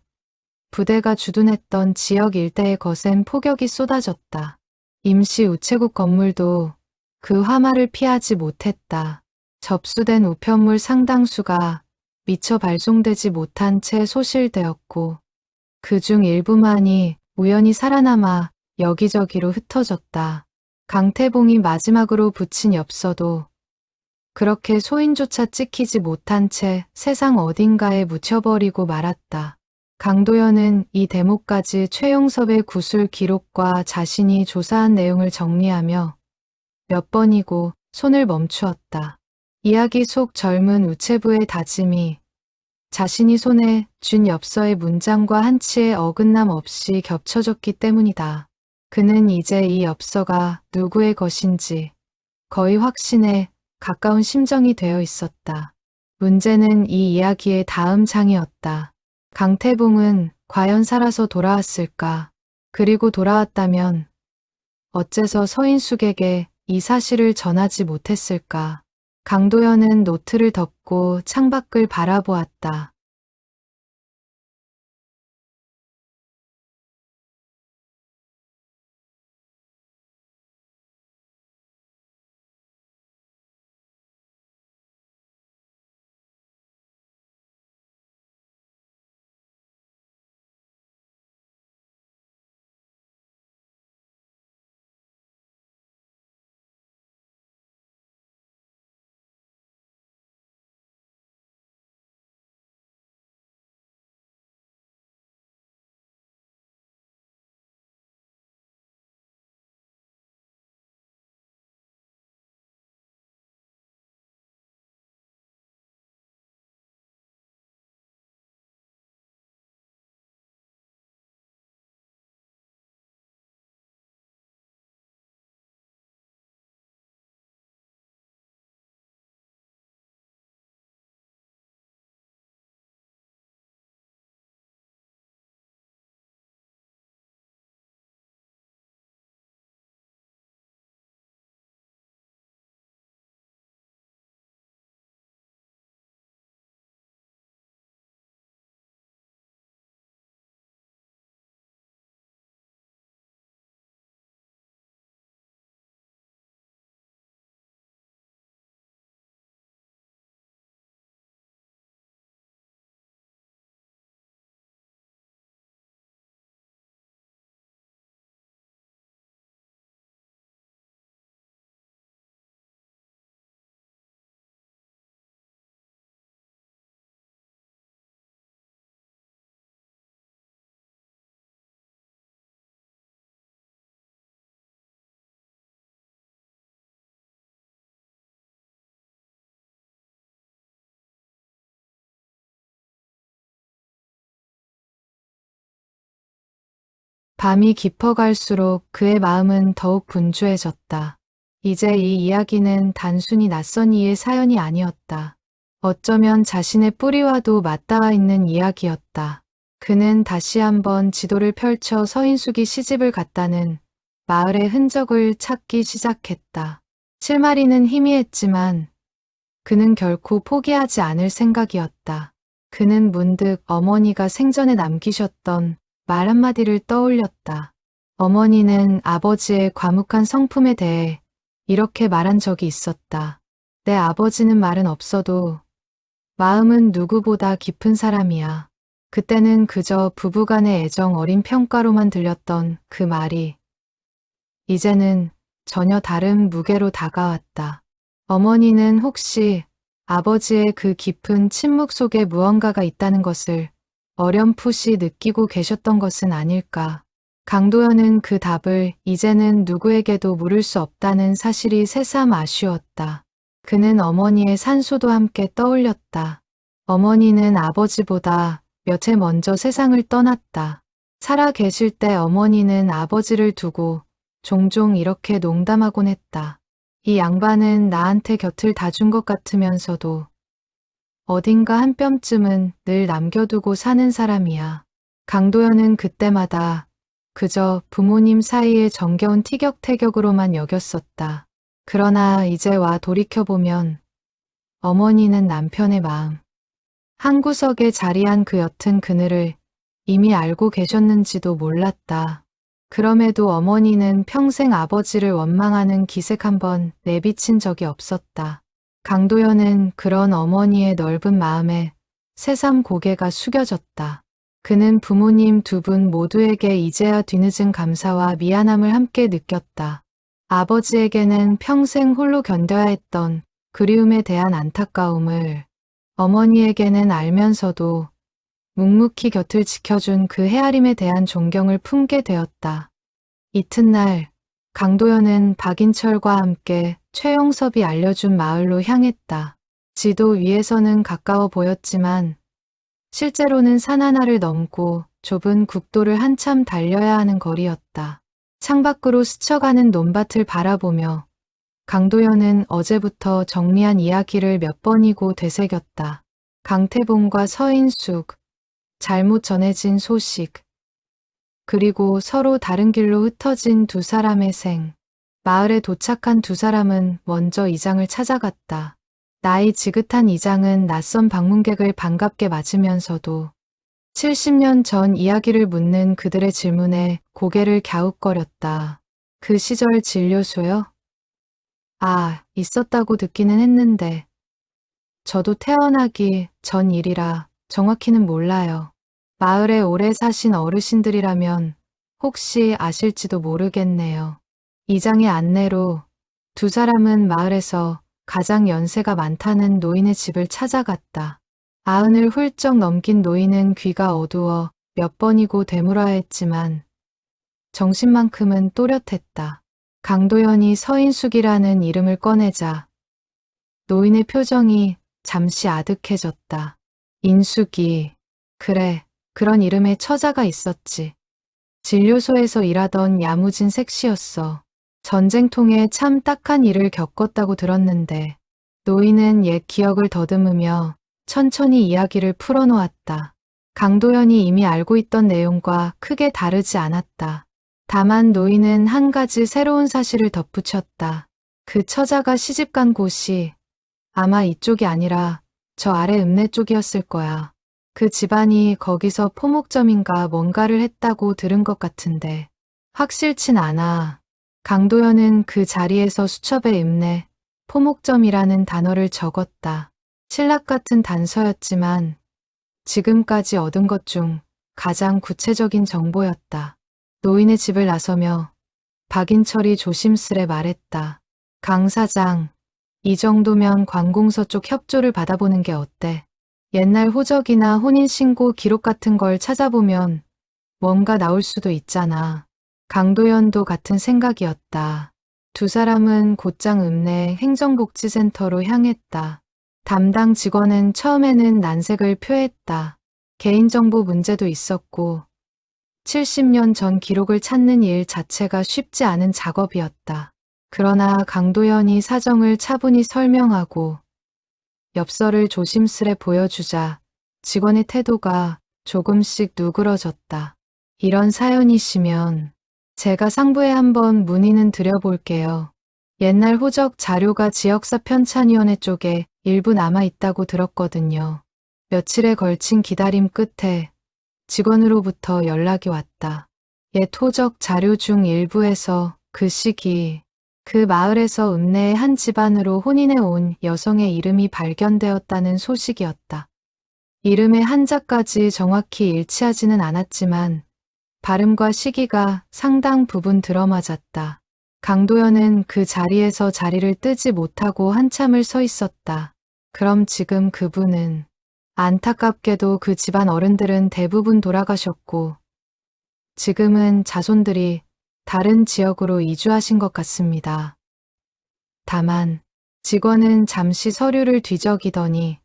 부대가 주둔했던 지역 일대에 거센 폭격이 쏟아졌다. 임시 우체국 건물도 그 화마를 피하지 못했다. 접수된 우편물 상당수가 미처 발송되지 못한 채 소실되었고 그중 일부만이 우연히 살아남아 여기저기로 흩어졌다. 강태봉이 마지막으로 붙인 엽서도 그렇게 소인조차 찍히지 못한 채 세상 어딘가에 묻혀버리고 말았다. 강도연은 이 대목까지 최용섭의 구술 기록과 자신이 조사한 내용을 정리하며 몇 번이고 손을 멈추었다. 이야기 속 젊은 우체부의 다짐이 자신이 손에 쥔 엽서의 문장과 한치의 어긋남 없이 겹쳐졌기 때문이다. 그는 이제 이 엽서가 누구의 것인지 거의 확신에 가까운 심정이 되어 있었다. 문제는 이 이야기의 다음 장이었다. 강태봉은 과연 살아서 돌아왔을까? 그리고 돌아왔다면 어째서 서인숙에게 이 사실을 전하지 못했을까? 강도연은 노트를 덮고 창밖을 바라보았다. 밤이 깊어갈수록 그의 마음은 더욱 분주해졌다. 이제 이 이야기는 단순히 낯선 이의 사연이 아니었다. 어쩌면 자신의 뿌리와도 맞닿아 있는 이야기였다. 그는 다시 한번 지도를 펼쳐 서인숙이 시집을 갔다는 마을의 흔적을 찾기 시작했다. 실마리는 희미했지만 그는 결코 포기하지 않을 생각이었다. 그는 문득 어머니가 생전에 남기셨던 말 한마디를 떠올렸다. 어머니는 아버지의 과묵한 성품에 대해 이렇게 말한 적이 있었다. 내 아버지는 말은 없어도 마음은 누구보다 깊은 사람이야. 그때는 그저 부부간의 애정 어린 평가로만 들렸던 그 말이 이제는 전혀 다른 무게로 다가왔다. 어머니는 혹시 아버지의 그 깊은 침묵 속에 무언가가 있다는 것을 어렴풋이 느끼고 계셨던 것은 아닐까. 강도연은 그 답을 이제는 누구에게도 물을 수 없다는 사실이 새삼 아쉬웠다. 그는 어머니의 산소도 함께 떠올렸다. 어머니는 아버지보다 몇 해 먼저 세상을 떠났다. 살아 계실 때 어머니는 아버지를 두고 종종 이렇게 농담하곤 했다. 이 양반은 나한테 곁을 다준 것 같으면서도 어딘가 한 뼘쯤은 늘 남겨두고 사는 사람이야. 강도연은 그때마다 그저 부모님 사이의 정겨운 티격태격으로만 여겼었다. 그러나 이제 와 돌이켜보면 어머니는 남편의 마음, 한 구석에 자리한 그 옅은 그늘을 이미 알고 계셨는지도 몰랐다. 그럼에도 어머니는 평생 아버지를 원망하는 기색 한번 내비친 적이 없었다. 강도연은 그런 어머니의 넓은 마음에 새삼 고개가 숙여졌다. 그는 부모님 두 분 모두에게 이제야 뒤늦은 감사와 미안함을 함께 느꼈다. 아버지에게는 평생 홀로 견뎌야 했던 그리움에 대한 안타까움을, 어머니에게는 알면서도 묵묵히 곁을 지켜준 그 헤아림에 대한 존경을 품게 되었다. 이튿날 강도연은 박인철과 함께 최용섭이 알려준 마을로 향했다. 지도 위에서는 가까워 보였지만 실제로는 산 하나를 넘고 좁은 국도를 한참 달려야 하는 거리였다. 창밖으로 스쳐가는 논밭을 바라보며 강도연은 어제부터 정리한 이야기를 몇 번이고 되새겼다. 강태봉과 서인숙, 잘못 전해진 소식, 그리고 서로 다른 길로 흩어진 두 사람의 생. 마을에 도착한 두 사람은 먼저 이장을 찾아갔다. 나이 지긋한 이장은 낯선 방문객을 반갑게 맞으면서도 70년 전 이야기를 묻는 그들의 질문에 고개를 갸웃거렸다. 그 시절 진료소요? 아, 있었다고 듣기는 했는데 저도 태어나기 전 일이라 정확히는 몰라요. 마을에 오래 사신 어르신들이라면 혹시 아실지도 모르겠네요. 이장의 안내로 두 사람은 마을에서 가장 연세가 많다는 노인의 집을 찾아갔다. 90을 훌쩍 넘긴 노인은 귀가 어두워 몇 번이고 되물어야 했지만 정신만큼은 또렷했다. 강도연이 서인숙이라는 이름을 꺼내자 노인의 표정이 잠시 아득해졌다. 인숙이, 그래, 그런 이름의 처자가 있었지. 진료소에서 일하던 야무진 색시였어. 전쟁통에 참 딱한 일을 겪었다고 들었는데 노인은 옛 기억을 더듬으며 천천히 이야기를 풀어놓았다. 강도연이 이미 알고 있던 내용과 크게 다르지 않았다. 다만 노인은 한 가지 새로운 사실을 덧붙였다. 그 처자가 시집간 곳이 아마 이쪽이 아니라 저 아래 읍내 쪽이었을 거야. 그 집안이 거기서 포목점인가 뭔가를 했다고 들은 것 같은데 확실진 않아. 강도연은 그 자리에서 수첩에 읍내 포목점이라는 단어를 적었다. 신락 같은 단서였지만 지금까지 얻은 것 중 가장 구체적인 정보였다. 노인의 집을 나서며 박인철이 조심스레 말했다. 강 사장, 이 정도면 관공서 쪽 협조를 받아보는 게 어때? 옛날 호적이나 혼인신고 기록 같은 걸 찾아보면 뭔가 나올 수도 있잖아. 강도연도 같은 생각이었다. 두 사람은 곧장 읍내 행정복지센터로 향했다. 담당 직원은 처음에는 난색을 표했다. 개인정보 문제도 있었고 70년 전 기록을 찾는 일 자체가 쉽지 않은 작업이었다. 그러나 강도연이 사정을 차분히 설명하고 엽서를 조심스레 보여주자 직원의 태도가 조금씩 누그러졌다. 이런 사연이시면 제가 상부에 한번 문의는 드려볼게요. 옛날 호적 자료가 지역사 편찬위원회 쪽에 일부 남아있다고 들었거든요. 며칠에 걸친 기다림 끝에 직원으로부터 연락이 왔다. 옛 호적 자료 중 일부에서 그 시기 그 마을에서 읍내의 한 집안으로 혼인해 온 여성의 이름이 발견되었다는 소식이었다. 이름의 한자까지 정확히 일치하지는 않았지만 발음과 시기가 상당 부분 들어맞았다. 강도연은 그 자리에서 자리를 뜨지 못하고 한참을 서 있었다. 그럼 지금 그분은 안타깝게도 그 집안 어른들은 대부분 돌아가셨고 지금은 자손들이 다른 지역으로 이주하신 것 같습니다. 다만 직원은 잠시 서류를 뒤적이더니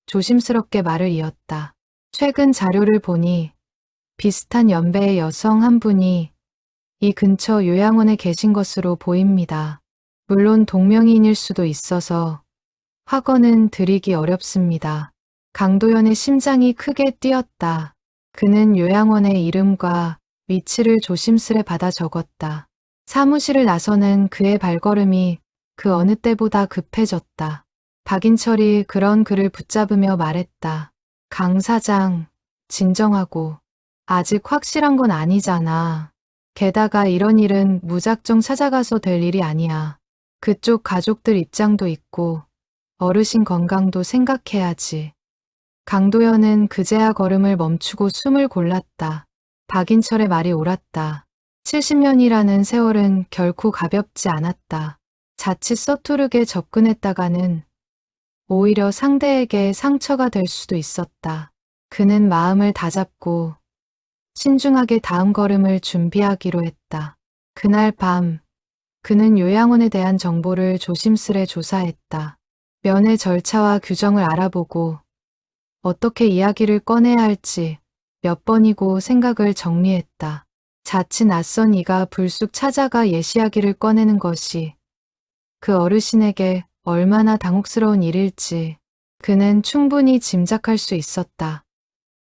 조심스럽게 말을 이었다. 최근 자료를 보니 비슷한 연배의 여성 한 분이 이 근처 요양원에 계신 것으로 보입니다. 물론 동명이인일 수도 있어서 확언은 드리기 어렵습니다. 강도연의 심장이 크게 뛰었다. 그는 요양원의 이름과 위치를 조심스레 받아 적었다. 사무실을 나서는 그의 발걸음이 그 어느 때보다 급해졌다. 박인철이 그런 그를 붙잡으며 말했다. 강 사장, 진정하고. 아직 확실한 건 아니잖아. 게다가 이런 일은 무작정 찾아가서 될 일이 아니야. 그쪽 가족들 입장도 있고 어르신 건강도 생각해야지. 강도연은 그제야 걸음을 멈추고 숨을 골랐다. 박인철의 말이 옳았다. 70년이라는 세월은 결코 가볍지 않았다. 자칫 서투르게 접근했다가는 오히려 상대에게 상처가 될 수도 있었다. 그는 마음을 다잡고 신중하게 다음 걸음을 준비하기로 했다. 그날 밤, 그는 요양원에 대한 정보를 조심스레 조사했다. 면회 절차와 규정을 알아보고 어떻게 이야기를 꺼내야 할지 몇 번이고 생각을 정리했다. 자칫 낯선 이가 불쑥 찾아가 예시이야기를 꺼내는 것이 그 어르신에게 얼마나 당혹스러운 일일지 그는 충분히 짐작할 수 있었다.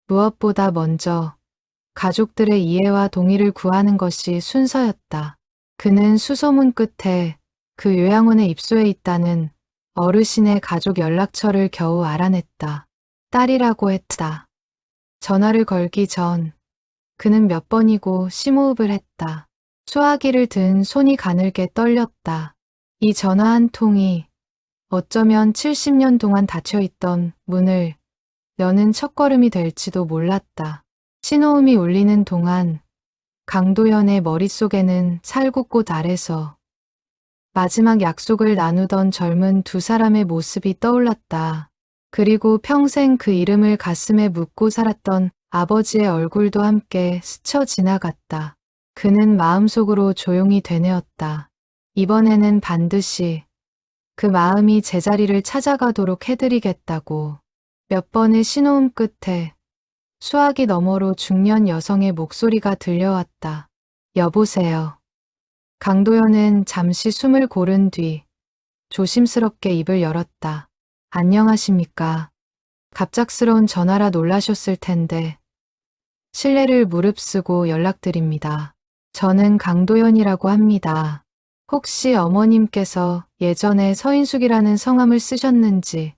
무엇보다 먼저 가족들의 이해와 동의를 구하는 것이 순서였다. 그는 수소문 끝에 그 요양원에 입소해 있다는 어르신의 가족 연락처를 겨우 알아냈다. 딸이라고 했다. 전화를 걸기 전 그는 몇 번이고 심호흡을 했다. 수화기를 든 손이 가늘게 떨렸다. 이 전화 한 통이 어쩌면 70년 동안 닫혀있던 문을 여는 첫걸음이 될지도 몰랐다. 신호음이 울리는 동안 강도연의 머릿속에는 살구꽃 아래서 마지막 약속을 나누던 젊은 두 사람의 모습이 떠올랐다. 그리고 평생 그 이름을 가슴에 묻고 살았던 아버지의 얼굴도 함께 스쳐 지나갔다. 그는 마음속으로 조용히 되뇌었다. 이번에는 반드시 그 마음이 제자리를 찾아가도록 해드리겠다고. 몇 번의 신호음 끝에 수화기 너머로 중년 여성의 목소리가 들려왔다. 여보세요. 강도연은 잠시 숨을 고른 뒤 조심스럽게 입을 열었다. 안녕하십니까. 갑작스러운 전화라 놀라셨을 텐데 실례를 무릅쓰고 연락드립니다. 저는 강도연이라고 합니다. 혹시 어머님께서 예전에 서인숙이라는 성함을 쓰셨는지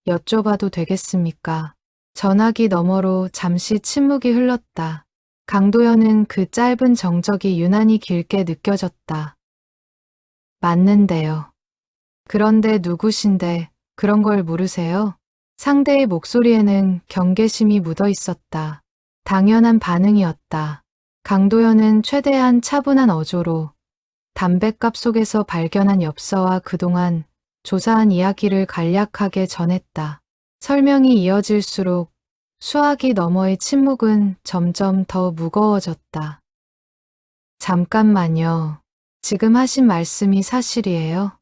여쭤봐도 되겠습니까? 전화기 너머로 잠시 침묵이 흘렀다. 강도연은 그 짧은 정적이 유난히 길게 느껴졌다. 맞는데요. 그런데 누구신데 그런 걸 물으세요? 상대의 목소리에는 경계심이 묻어 있었다. 당연한 반응이었다. 강도연은 최대한 차분한 어조로 담뱃갑 속에서 발견한 엽서와 그동안 조사한 이야기를 간략하게 전했다. 설명이 이어질수록 수화기 너머의 침묵은 점점 더 무거워졌다. 잠깐만요. 지금 하신 말씀이 사실이에요?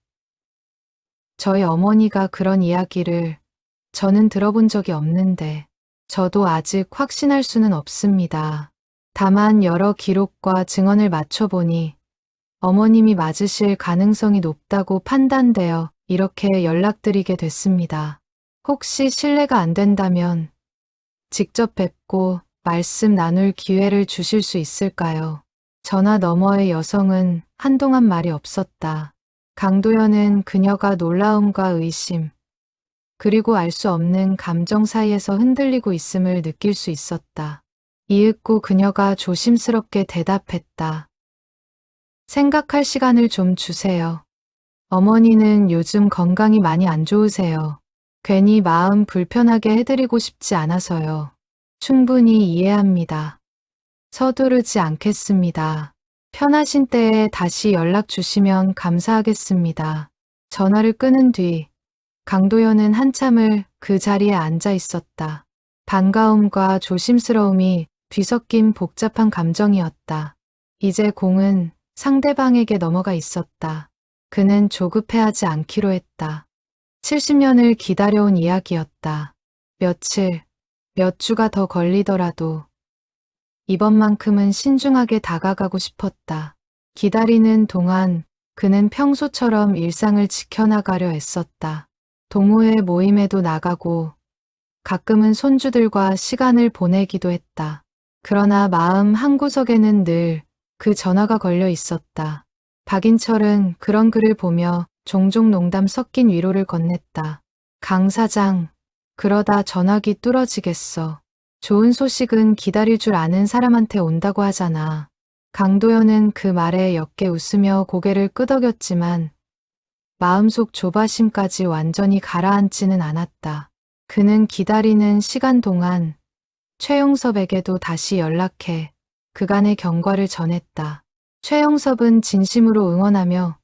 저희 어머니가 그런 이야기를 저는 들어본 적이 없는데 저도 아직 확신할 수는 없습니다. 다만 여러 기록과 증언을 맞춰보니 어머님이 맞으실 가능성이 높다고 판단되어 이렇게 연락드리게 됐습니다. 혹시 실례가 안 된다면 직접 뵙고 말씀 나눌 기회를 주실 수 있을까요? 전화 너머의 여성은 한동안 말이 없었다. 강도연은 그녀가 놀라움과 의심, 그리고 알 수 없는 감정 사이에서 흔들리고 있음을 느낄 수 있었다. 이윽고 그녀가 조심스럽게 대답했다. 생각할 시간을 좀 주세요. 어머니는 요즘 건강이 많이 안 좋으세요. 괜히 마음 불편하게 해드리고 싶지 않아서요. 충분히 이해합니다. 서두르지 않겠습니다. 편하신 때에 다시 연락 주시면 감사하겠습니다. 전화를 끊은 뒤 강도연은 한참을 그 자리에 앉아 있었다. 반가움과 조심스러움이 뒤섞인 복잡한 감정이었다. 이제 공은 상대방에게 넘어가 있었다. 그는 조급해하지 않기로 했다. 70년을 기다려온 이야기였다. 며칠, 몇 주가 더 걸리더라도 이번만큼은 신중하게 다가가고 싶었다. 기다리는 동안 그는 평소처럼 일상을 지켜나가려 애썼다. 동호회 모임에도 나가고 가끔은 손주들과 시간을 보내기도 했다. 그러나 마음 한구석에는 늘 그 전화가 걸려 있었다. 박인철은 그런 글을 보며 종종 농담 섞인 위로를 건넸다. 강 사장, 그러다 전화기 뚫어지겠어. 좋은 소식은 기다릴 줄 아는 사람한테 온다고 하잖아. 강도연은 그 말에 옅게 웃으며 고개를 끄덕였지만 마음속 조바심까지 완전히 가라앉지는 않았다. 그는 기다리는 시간 동안 최용섭에게도 다시 연락해 그간의 경과를 전했다. 최용섭은 진심으로 응원하며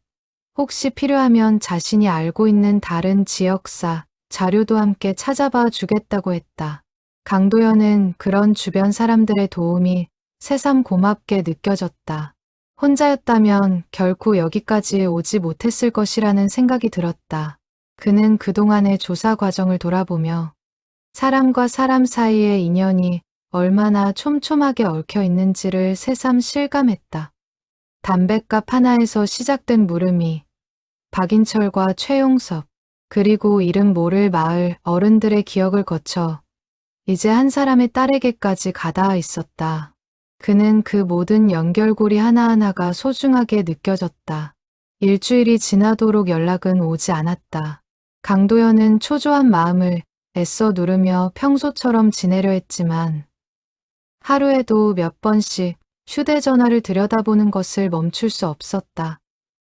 혹시 필요하면 자신이 알고 있는 다른 지역사, 자료도 함께 찾아봐 주겠다고 했다. 강도연은 그런 주변 사람들의 도움이 새삼 고맙게 느껴졌다. 혼자였다면 결코 여기까지 오지 못했을 것이라는 생각이 들었다. 그는 그동안의 조사 과정을 돌아보며 사람과 사람 사이의 인연이 얼마나 촘촘하게 얽혀 있는지를 새삼 실감했다. 담뱃값 하나에서 시작된 물음이 박인철과 최용섭, 그리고 이름 모를 마을 어른들의 기억을 거쳐 이제 한 사람의 딸에게까지 가닿아 있었다. 그는 그 모든 연결고리 하나하나가 소중하게 느껴졌다. 일주일이 지나도록 연락은 오지 않았다. 강도연은 초조한 마음을 애써 누르며 평소처럼 지내려 했지만 하루에도 몇 번씩 휴대전화를 들여다보는 것을 멈출 수 없었다.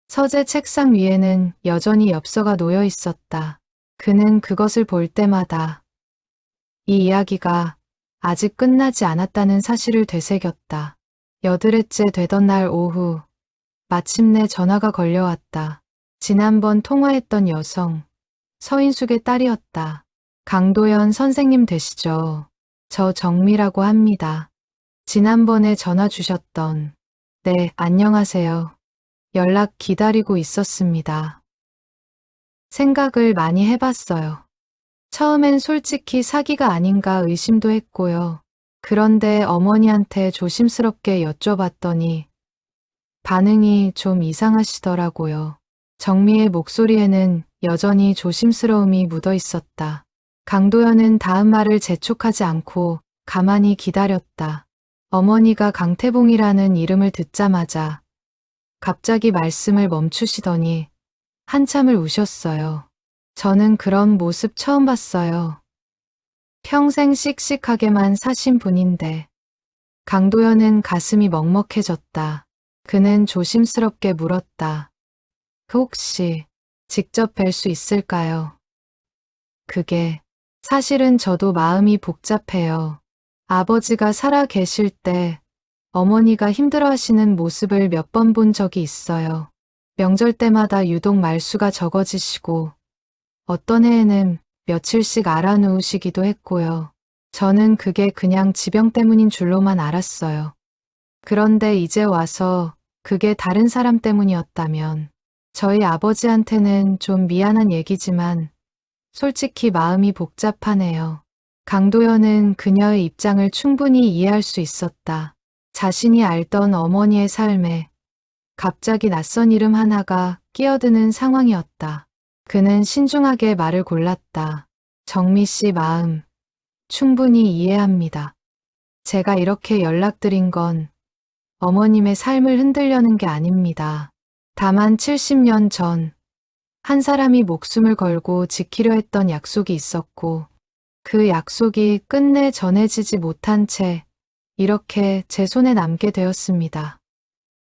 서재 책상 위에는 여전히 엽서가 놓여 있었다. 그는 그것을 볼 때마다 이 이야기가 아직 끝나지 않았다는 사실을 되새겼다. 8회째 되던 날 오후 마침내 전화가 걸려왔다. 지난번 통화했던 여성, 서인숙의 딸이었다. 강도연 선생님 되시죠? 저 정미라고 합니다. 지난번에 전화 주셨던. 네, 안녕하세요. 연락 기다리고 있었습니다. 생각을 많이 해봤어요. 처음엔 솔직히 사기가 아닌가 의심도 했고요. 그런데 어머니한테 조심스럽게 여쭤봤더니 반응이 좀 이상하시더라고요. 정미의 목소리에는 여전히 조심스러움이 묻어 있었다. 강도연은 다음 말을 재촉하지 않고 가만히 기다렸다. 어머니가 강태봉이라는 이름을 듣자마자 갑자기 말씀을 멈추시더니 한참을 우셨어요. 저는 그런 모습 처음 봤어요. 평생 씩씩하게만 사신 분인데. 강도연은 가슴이 먹먹해졌다. 그는 조심스럽게 물었다. 혹시 직접 뵐 수 있을까요? 그게 사실은 저도 마음이 복잡해요. 아버지가 살아 계실 때 어머니가 힘들어하시는 모습을 몇 번 본 적이 있어요. 명절 때마다 유독 말수가 적어지시고 어떤 해에는 며칠씩 알아누우시기도 했고요. 저는 그게 그냥 지병 때문인 줄로만 알았어요. 그런데 이제 와서 그게 다른 사람 때문이었다면 저희 아버지한테는 좀 미안한 얘기지만 솔직히 마음이 복잡하네요. 강도연은 그녀의 입장을 충분히 이해할 수 있었다. 자신이 알던 어머니의 삶에 갑자기 낯선 이름 하나가 끼어드는 상황이었다. 그는 신중하게 말을 골랐다. 정미 씨 마음 충분히 이해합니다. 제가 이렇게 연락드린 건 어머님의 삶을 흔들려는 게 아닙니다. 다만 70년 전 한 사람이 목숨을 걸고 지키려 했던 약속이 있었고 그 약속이 끝내 전해지지 못한 채 이렇게 제 손에 남게 되었습니다.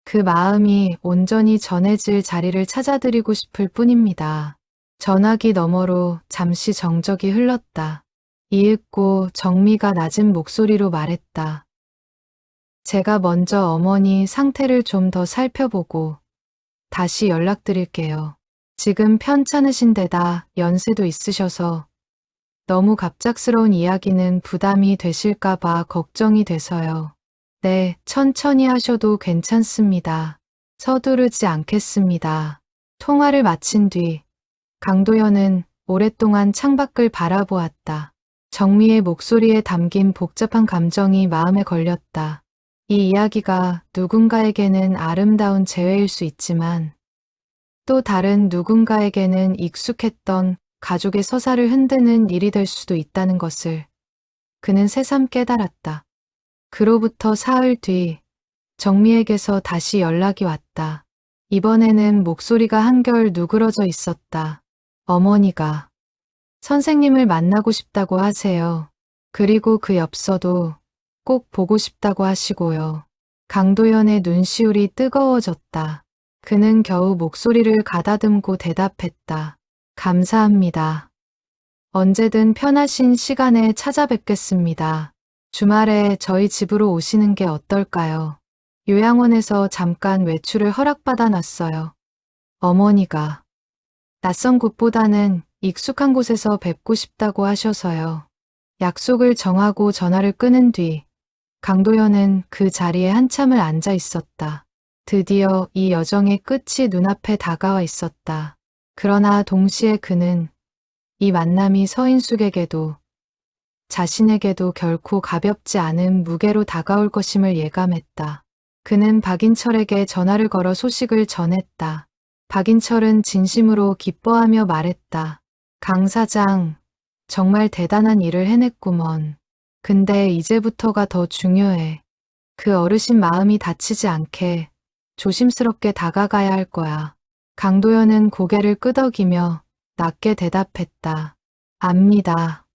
그 마음이 온전히 전해질 자리를 찾아드리고 싶을 뿐입니다. 전화기 너머로 잠시 정적이 흘렀다. 이윽고 정미가 낮은 목소리로 말했다. 제가 먼저 어머니 상태를 좀 더 살펴보고 다시 연락드릴게요. 지금 편찮으신 데다 연세도 있으셔서 너무 갑작스러운 이야기는 부담이 되실까봐 걱정이 돼서요. 네, 천천히 하셔도 괜찮습니다. 서두르지 않겠습니다. 통화를 마친 뒤 강도연은 오랫동안 창밖을 바라보았다. 정미의 목소리에 담긴 복잡한 감정이 마음에 걸렸다. 이 이야기가 누군가에게는 아름다운 재회일 수 있지만 또 다른 누군가에게는 익숙했던 가족의 서사를 흔드는 일이 될 수도 있다는 것을 그는 새삼 깨달았다. 그로부터 사흘 뒤 정미에게서 다시 연락이 왔다. 이번에는 목소리가 한결 누그러져 있었다. 어머니가 선생님을 만나고 싶다고 하세요. 그리고 그 엽서도 꼭 보고 싶다고 하시고요. 강도연의 눈시울이 뜨거워졌다. 그는 겨우 목소리를 가다듬고 대답했다. 감사합니다. 언제든 편하신 시간에 찾아뵙겠습니다. 주말에 저희 집으로 오시는 게 어떨까요? 요양원에서 잠깐 외출을 허락받아 놨어요. 어머니가 낯선 곳보다는 익숙한 곳에서 뵙고 싶다고 하셔서요. 약속을 정하고 전화를 끊은 뒤 강도연은 그 자리에 한참을 앉아 있었다. 드디어 이 여정의 끝이 눈앞에 다가와 있었다. 그러나 동시에 그는 이 만남이 서인숙에게도 자신에게도 결코 가볍지 않은 무게로 다가올 것임을 예감했다. 그는 박인철에게 전화를 걸어 소식을 전했다. 박인철은 진심으로 기뻐하며 말했다. 강 사장, 정말 대단한 일을 해냈구먼. 근데 이제부터가 더 중요해. 그 어르신 마음이 다치지 않게 조심스럽게 다가가야 할 거야. 강도연은 고개를 끄덕이며 낮게 대답했다. 압니다.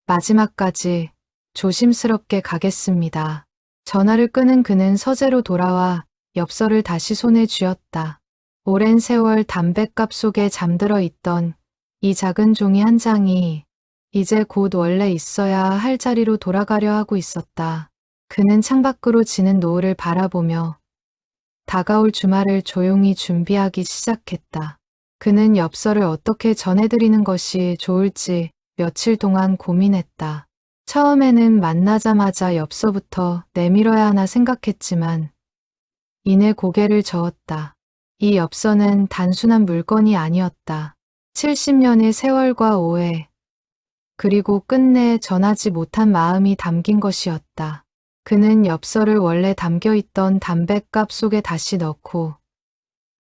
마지막까지 조심스럽게 가겠습니다. 전화를 끄는 그는 서재로 돌아와 엽서를 다시 손에 쥐었다. 오랜 세월 담뱃갑 속에 잠들어 있던 이 작은 종이 한 장이 이제 곧 원래 있어야 할 자리로 돌아가려 하고 있었다. 그는 창밖으로 지는 노을을 바라보며 다가올 주말을 조용히 준비하기 시작했다. 그는 엽서를 어떻게 전해드리는 것이 좋을지 며칠 동안 고민했다. 처음에는 만나자마자 엽서부터 내밀어야 하나 생각했지만 이내 고개를 저었다. 이 엽서는 단순한 물건이 아니었다. 70년의 세월과 오해, 그리고 끝내 전하지 못한 마음이 담긴 것이었다. 그는 엽서를 원래 담겨있던 담뱃갑 속에 다시 넣고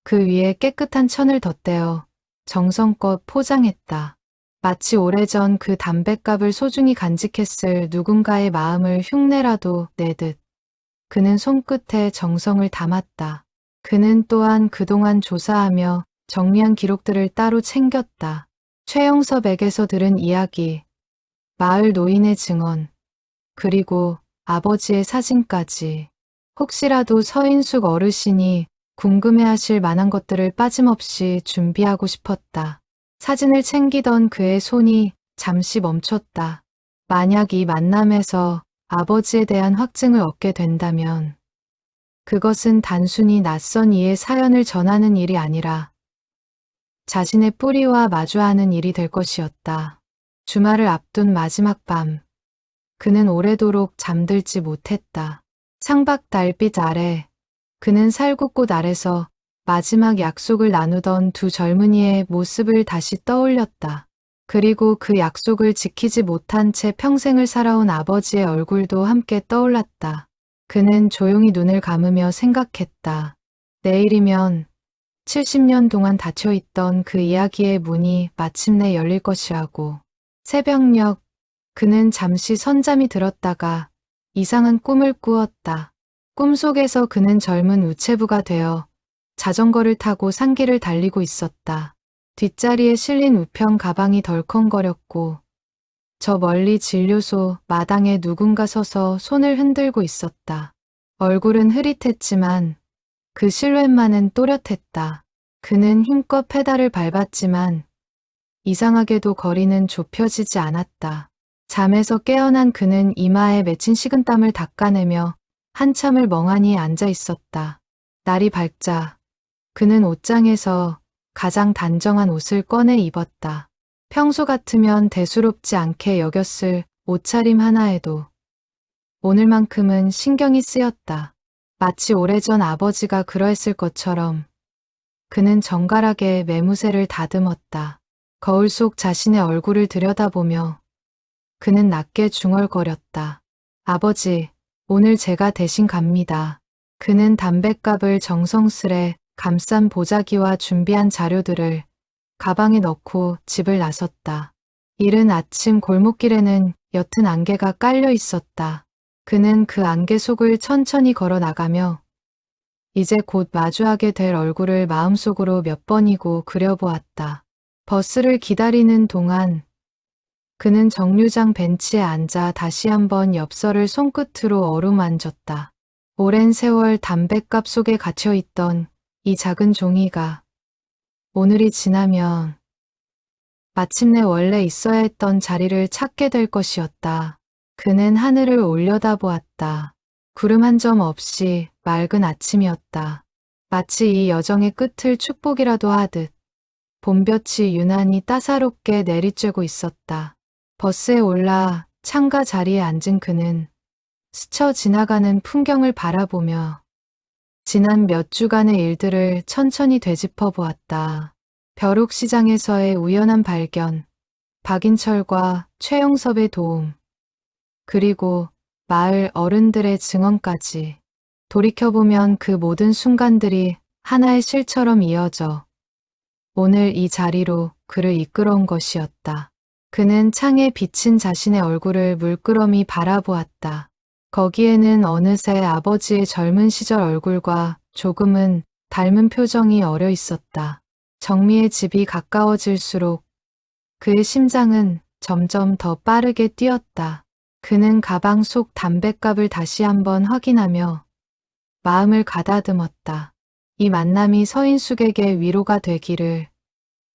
그 위에 깨끗한 천을 덧대어 정성껏 포장했다. 마치 오래전 그 담뱃갑을 소중히 간직했을 누군가의 마음을 흉내라도 내듯 그는 손끝에 정성을 담았다. 그는 또한 그동안 조사하며 정리한 기록들을 따로 챙겼다. 최영섭에게서 들은 이야기, 마을 노인의 증언, 그리고 아버지의 사진까지. 혹시라도 서인숙 어르신이 궁금해하실 만한 것들을 빠짐없이 준비하고 싶었다. 사진을 챙기던 그의 손이 잠시 멈췄다. 만약 이 만남에서 아버지에 대한 확증을 얻게 된다면 그것은 단순히 낯선 이의 사연을 전하는 일이 아니라 자신의 뿌리와 마주하는 일이 될 것이었다. 주말을 앞둔 마지막 밤, 그는 오래도록 잠들지 못했다. 창밖 달빛 아래 그는 살구꽃 아래서 마지막 약속을 나누던 두 젊은이의 모습을 다시 떠올렸다. 그리고 그 약속을 지키지 못한 채 평생을 살아온 아버지의 얼굴도 함께 떠올랐다. 그는 조용히 눈을 감으며 생각했다. 내일이면 70년 동안 닫혀있던 그 이야기의 문이 마침내 열릴 것이라고. 새벽녘, 그는 잠시 선잠이 들었다가 이상한 꿈을 꾸었다. 꿈속에서 그는 젊은 우체부가 되어 자전거를 타고 산길을 달리고 있었다. 뒷자리에 실린 우편 가방이 덜컹거렸고 저 멀리 진료소 마당에 누군가 서서 손을 흔들고 있었다. 얼굴은 흐릿했지만 그 실루엣만은 또렷했다. 그는 힘껏 페달을 밟았지만 이상하게도 거리는 좁혀지지 않았다. 잠에서 깨어난 그는 이마에 맺힌 식은땀을 닦아내며 한참을 멍하니 앉아 있었다. 날이 밝자 그는 옷장에서 가장 단정한 옷을 꺼내 입었다. 평소 같으면 대수롭지 않게 여겼을 옷차림 하나에도 오늘만큼은 신경이 쓰였다. 마치 오래전 아버지가 그러했을 것처럼 그는 정갈하게 매무새를 다듬었다. 거울 속 자신의 얼굴을 들여다보며 그는 낮게 중얼거렸다. 아버지, 오늘 제가 대신 갑니다. 그는 담뱃갑을 정성스레 감싼 보자기와 준비한 자료들을 가방에 넣고 집을 나섰다. 이른 아침 골목길에는 옅은 안개가 깔려 있었다. 그는 그 안개 속을 천천히 걸어 나가며 이제 곧 마주하게 될 얼굴을 마음속으로 몇 번이고 그려보았다. 버스를 기다리는 동안 그는 정류장 벤치에 앉아 다시 한번 엽서를 손끝으로 어루만졌다. 오랜 세월 담뱃갑 속에 갇혀있던 이 작은 종이가 오늘이 지나면 마침내 원래 있어야 했던 자리를 찾게 될 것이었다. 그는 하늘을 올려다보았다. 구름 한 점 없이 맑은 아침이었다. 마치 이 여정의 끝을 축복이라도 하듯 봄볕이 유난히 따사롭게 내리쬐고 있었다. 버스에 올라 창가 자리에 앉은 그는 스쳐 지나가는 풍경을 바라보며 지난 몇 주간의 일들을 천천히 되짚어 보았다. 벼룩시장에서의 우연한 발견, 박인철과 최영섭의 도움, 그리고 마을 어른들의 증언까지. 돌이켜보면 그 모든 순간들이 하나의 실처럼 이어져 오늘 이 자리로 그를 이끌어온 것이었다. 그는 창에 비친 자신의 얼굴을 물끄러미 바라보았다. 거기에는 어느새 아버지의 젊은 시절 얼굴과 조금은 닮은 표정이 어려 있었다. 정미의 집이 가까워질수록 그의 심장은 점점 더 빠르게 뛰었다. 그는 가방 속 담뱃갑을 다시 한번 확인하며 마음을 가다듬었다. 이 만남이 서인숙에게 위로가 되기를,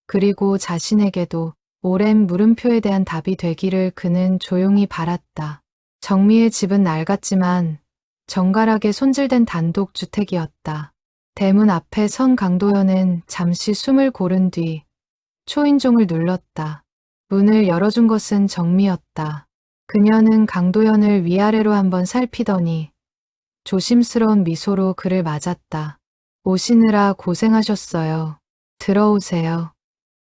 그리고 자신에게도 오랜 물음표에 대한 답이 되기를 그는 조용히 바랐다. 정미의 집은 낡았지만 정갈하게 손질된 단독주택이었다. 대문 앞에 선 강도현은 잠시 숨을 고른 뒤 초인종을 눌렀다. 문을 열어준 것은 정미였다. 그녀는 강도현을 위아래로 한번 살피더니 조심스러운 미소로 그를 맞았다. 오시느라 고생하셨어요. 들어오세요.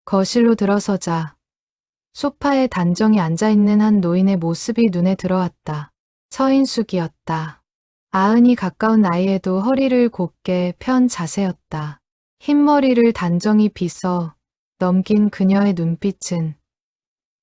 거실로 들어서자 소파에 단정히 앉아있는 한 노인의 모습이 눈에 들어왔다. 서인숙이었다. 아흔이 가까운 나이에도 허리를 곧게 편 자세였다. 흰머리를 단정히 빗어 넘긴 그녀의 눈빛은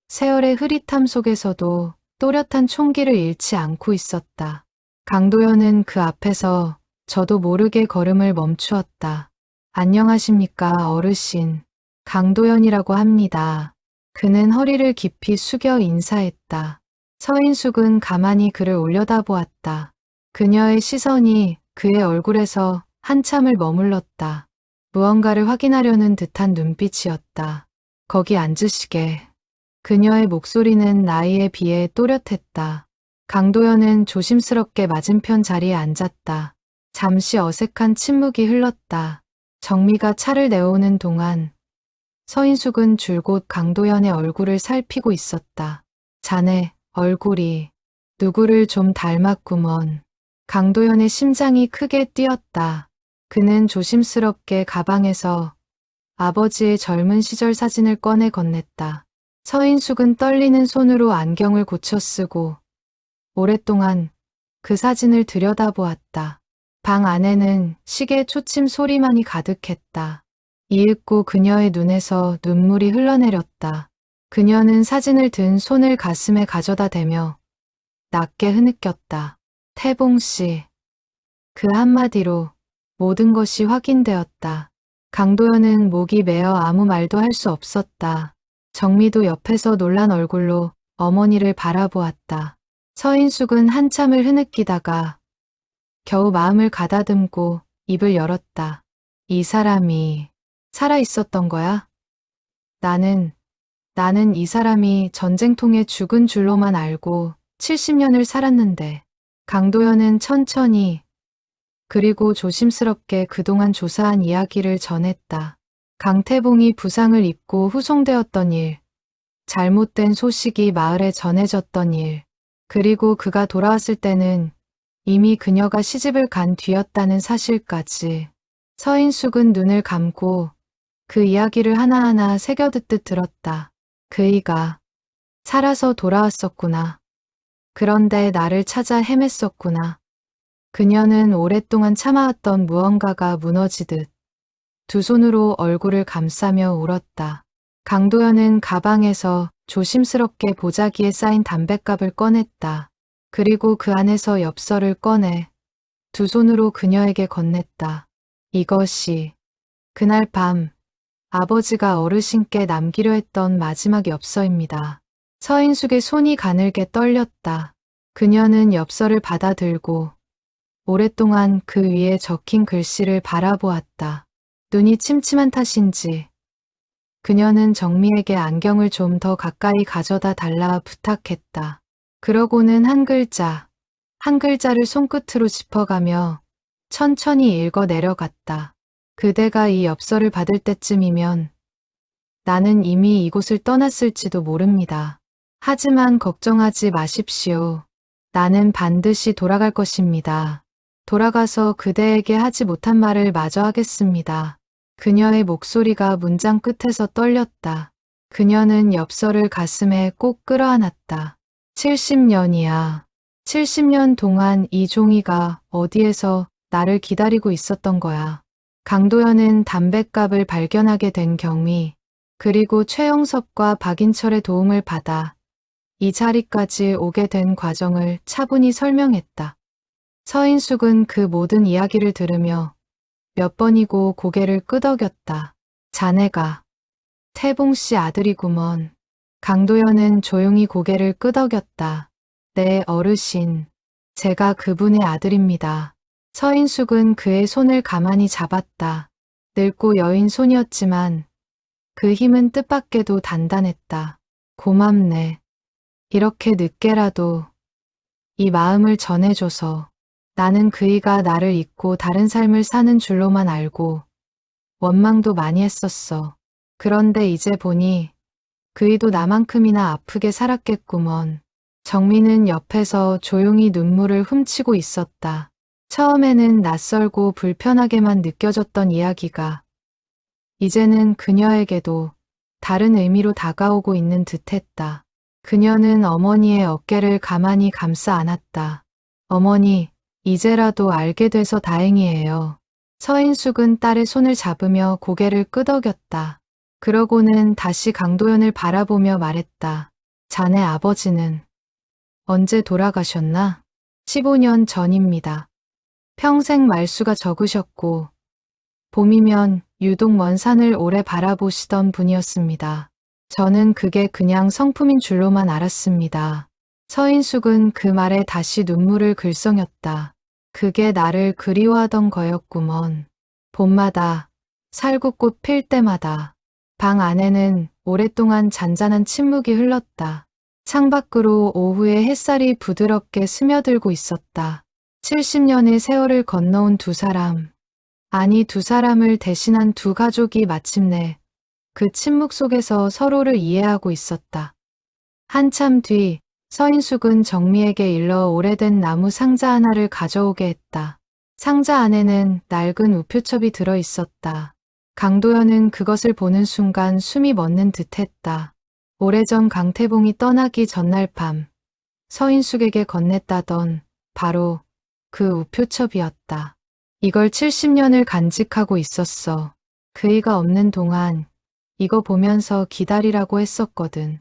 세월의 흐릿함 속에서도 또렷한 총기를 잃지 않고 있었다. 강도현은 그 앞에서 저도 모르게 걸음을 멈추었다. 안녕하십니까, 어르신. 강도현이라고 합니다. 그는 허리를 깊이 숙여 인사했다. 서인숙은 가만히 그를 올려다보았다. 그녀의 시선이 그의 얼굴에서 한참을 머물렀다. 무언가를 확인하려는 듯한 눈빛이었다. 거기 앉으시게. 그녀의 목소리는 나이에 비해 또렷했다. 강도현은 조심스럽게 맞은편 자리에 앉았다. 잠시 어색한 침묵이 흘렀다. 정미가 차를 내어오는 동안 서인숙은 줄곧 강도현의 얼굴을 살피고 있었다. 자네 얼굴이 누구를 좀 닮았구먼. 강도현의 심장이 크게 뛰었다. 그는 조심스럽게 가방에서 아버지의 젊은 시절 사진을 꺼내 건넸다. 서인숙은 떨리는 손으로 안경을 고쳐 쓰고 오랫동안 그 사진을 들여다보았다. 방 안에는 시계 초침 소리만이 가득했다. 이윽고 그녀의 눈에서 눈물이 흘러내렸다. 그녀는 사진을 든 손을 가슴에 가져다 대며 낮게 흐느꼈다. 태봉 씨. 그 한마디로 모든 것이 확인되었다. 강도연은 목이 메어 아무 말도 할 수 없었다. 정미도 옆에서 놀란 얼굴로 어머니를 바라보았다. 서인숙은 한참을 흐느끼다가 겨우 마음을 가다듬고 입을 열었다. 이 사람이 살아 있었던 거야? 나는 이 사람이 전쟁통에 죽은 줄로만 알고 70년을 살았는데. 강도연은 천천히 그리고 조심스럽게 그동안 조사한 이야기를 전했다. 강태봉이 부상을 입고 후송되었던 일, 잘못된 소식이 마을에 전해졌던 일, 그리고 그가 돌아왔을 때는 이미 그녀가 시집을 간 뒤였다는 사실까지. 서인숙은 눈을 감고 그 이야기를 하나하나 새겨듣듯 들었다. 그이가 살아서 돌아왔었구나. 그런데 나를 찾아 헤맸었구나. 그녀는 오랫동안 참아왔던 무언가가 무너지듯 두 손으로 얼굴을 감싸며 울었다. 강도연은 가방에서 조심스럽게 보자기에 쌓인 담뱃갑을 꺼냈다. 그리고 그 안에서 엽서를 꺼내 두 손으로 그녀에게 건넸다. 이것이 그날 밤 아버지가 어르신께 남기려 했던 마지막 엽서입니다. 서인숙의 손이 가늘게 떨렸다. 그녀는 엽서를 받아들고 오랫동안 그 위에 적힌 글씨를 바라보았다. 눈이 침침한 탓인지 그녀는 정미에게 안경을 좀 더 가까이 가져다 달라 부탁했다. 그러고는 한 글자를 손끝으로 짚어가며 천천히 읽어 내려갔다. 그대가 이 엽서를 받을 때쯤이면 나는 이미 이곳을 떠났을지도 모릅니다. 하지만 걱정하지 마십시오. 나는 반드시 돌아갈 것입니다. 돌아가서 그대에게 하지 못한 말을 마저 하겠습니다. 그녀의 목소리가 문장 끝에서 떨렸다. 그녀는 엽서를 가슴에 꼭 끌어안았다. 70년이야. 70년 동안 이 종이가 어디에서 나를 기다리고 있었던 거야. 강도연은 담뱃갑을 발견하게 된 경위, 그리고 최영섭과 박인철의 도움을 받아 이 자리까지 오게 된 과정을 차분히 설명했다. 서인숙은 그 모든 이야기를 들으며 몇 번이고 고개를 끄덕였다. 자네가 태봉 씨 아들이구먼. 강도연은 조용히 고개를 끄덕였다. 네, 어르신. 제가 그분의 아들입니다. 서인숙은 그의 손을 가만히 잡았다. 늙고 여인 손이었지만 그 힘은 뜻밖에도 단단했다. 고맙네. 이렇게 늦게라도 이 마음을 전해줘서. 나는 그이가 나를 잊고 다른 삶을 사는 줄로만 알고 원망도 많이 했었어. 그런데 이제 보니 그이도 나만큼이나 아프게 살았겠구먼. 정민은 옆에서 조용히 눈물을 훔치고 있었다. 처음에는 낯설고 불편하게만 느껴졌던 이야기가 이제는 그녀에게도 다른 의미로 다가오고 있는 듯했다. 그녀는 어머니의 어깨를 가만히 감싸 안았다. 어머니, 이제라도 알게 돼서 다행이에요. 서인숙은 딸의 손을 잡으며 고개를 끄덕였다. 그러고는 다시 강도연을 바라보며 말했다. 자네 아버지는 언제 돌아가셨나? 15년 전입니다. 평생 말수가 적으셨고 봄이면 유독 먼 산을 오래 바라보시던 분이었습니다. 저는 그게 그냥 성품인 줄로만 알았습니다. 서인숙은 그 말에 다시 눈물을 글썽였다. 그게 나를 그리워하던 거였구먼. 봄마다 살구꽃 필 때마다 방 안에는 오랫동안 잔잔한 침묵이 흘렀다. 창밖으로 오후에 햇살이 부드럽게 스며들고 있었다. 70년의 세월을 건너온 두 사람, 아니 두 사람을 대신한 두 가족이 마침내 그 침묵 속에서 서로를 이해하고 있었다. 한참 뒤 서인숙은 정미에게 일러 오래된 나무 상자 하나를 가져오게 했다. 상자 안에는 낡은 우표첩이 들어 있었다. 강도연은 그것을 보는 순간 숨이 멎는 듯했다. 오래전 강태봉이 떠나기 전날 밤 서인숙에게 건넸다던 바로 그 우표첩이었다. 이걸 70년을 간직하고 있었어. 그이가 없는 동안 이거 보면서 기다리라고 했었거든.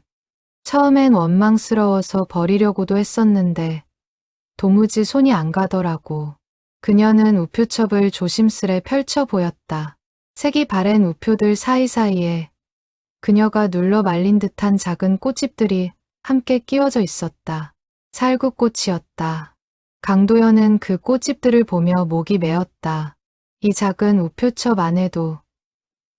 처음엔 원망스러워서 버리려고도 했었는데 도무지 손이 안 가더라고. 그녀는 우표첩을 조심스레 펼쳐 보였다. 색이 바랜 우표들 사이사이에 그녀가 눌러 말린 듯한 작은 꽃잎들이 함께 끼워져 있었다. 살구꽃이었다. 강도연은 그 꽃잎들을 보며 목이 메었다. 이 작은 우표첩 안에도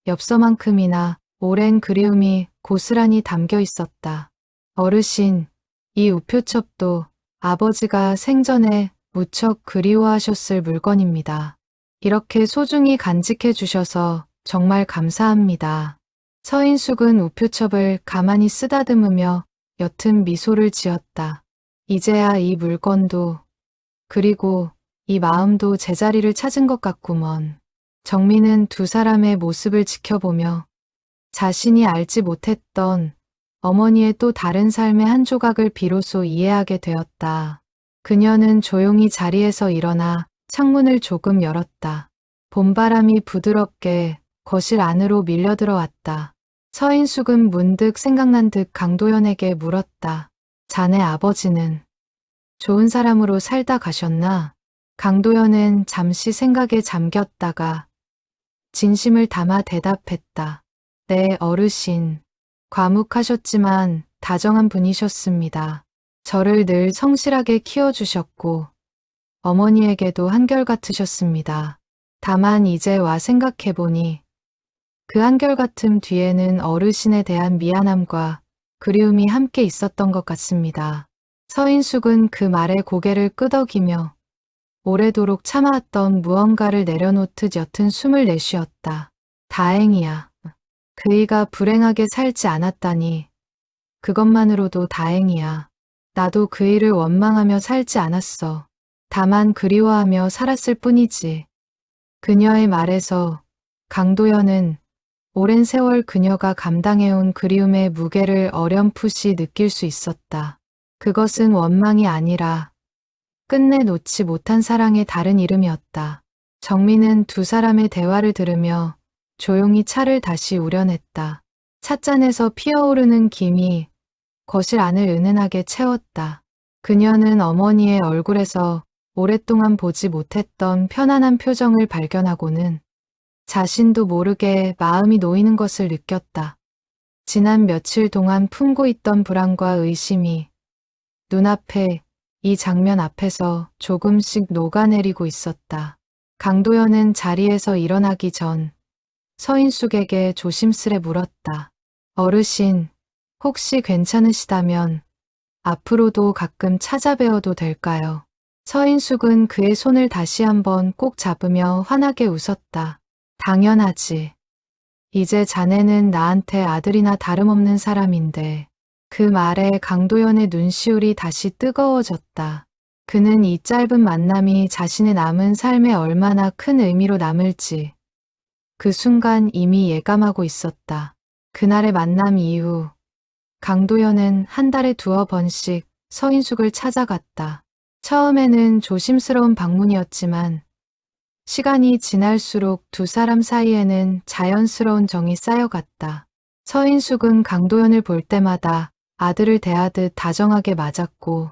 엽서만큼이나 오랜 그리움이 고스란히 담겨 있었다. 어르신, 이 우표첩도 아버지가 생전에 무척 그리워하셨을 물건입니다. 이렇게 소중히 간직해 주셔서 정말 감사합니다. 서인숙은 우표첩을 가만히 쓰다듬으며 옅은 미소를 지었다. 이제야 이 물건도 그리고 이 마음도 제자리를 찾은 것 같구먼. 정민은 두 사람의 모습을 지켜보며 자신이 알지 못했던 어머니의 또 다른 삶의 한 조각을 비로소 이해하게 되었다. 그녀는 조용히 자리에서 일어나 창문을 조금 열었다. 봄바람이 부드럽게 거실 안으로 밀려들어왔다. 서인숙은 문득 생각난 듯 강도연에게 물었다. 자네 아버지는 좋은 사람으로 살다 가셨나? 강도연은 잠시 생각에 잠겼다가 진심을 담아 대답했다. 네, 어르신. 과묵하셨지만 다정한 분이셨습니다. 저를 늘 성실하게 키워주셨고 어머니에게도 한결같으셨습니다. 다만 이제 와 생각해보니 그 한결같음 뒤에는 어르신에 대한 미안함과 그리움이 함께 있었던 것 같습니다. 서인숙은 그 말에 고개를 끄덕이며 오래도록 참아왔던 무언가를 내려놓듯 옅은 숨을 내쉬었다. 다행이야. 그이가 불행하게 살지 않았다니 그것만으로도 다행이야. 나도 그이를 원망하며 살지 않았어. 다만 그리워하며 살았을 뿐이지. 그녀의 말에서 강도연은 오랜 세월 그녀가 감당해온 그리움의 무게를 어렴풋이 느낄 수 있었다. 그것은 원망이 아니라 끝내 놓지 못한 사랑의 다른 이름이었다. 정민은 두 사람의 대화를 들으며 조용히 차를 다시 우려냈다. 찻잔에서 피어오르는 김이 거실 안을 은은하게 채웠다. 그녀는 어머니의 얼굴에서 오랫동안 보지 못했던 편안한 표정을 발견하고는 자신도 모르게 마음이 놓이는 것을 느꼈다. 지난 며칠 동안 품고 있던 불안과 의심이 눈앞에 이 장면 앞에서 조금씩 녹아내리고 있었다. 강도연은 자리에서 일어나기 전 서인숙에게 조심스레 물었다. 어르신, 혹시 괜찮으시다면 앞으로도 가끔 찾아뵈어도 될까요? 서인숙은 그의 손을 다시 한번 꼭 잡으며 환하게 웃었다. 당연하지. 이제 자네는 나한테 아들이나 다름없는 사람인데. 그 말에 강도연의 눈시울이 다시 뜨거워졌다. 그는 이 짧은 만남이 자신의 남은 삶에 얼마나 큰 의미로 남을지 그 순간 이미 예감하고 있었다. 그날의 만남 이후 강도연은 한 달에 두어 번씩 서인숙을 찾아갔다. 처음에는 조심스러운 방문이었지만 시간이 지날수록 두 사람 사이에는 자연스러운 정이 쌓여갔다. 서인숙은 강도연을 볼 때마다 아들을 대하듯 다정하게 맞았고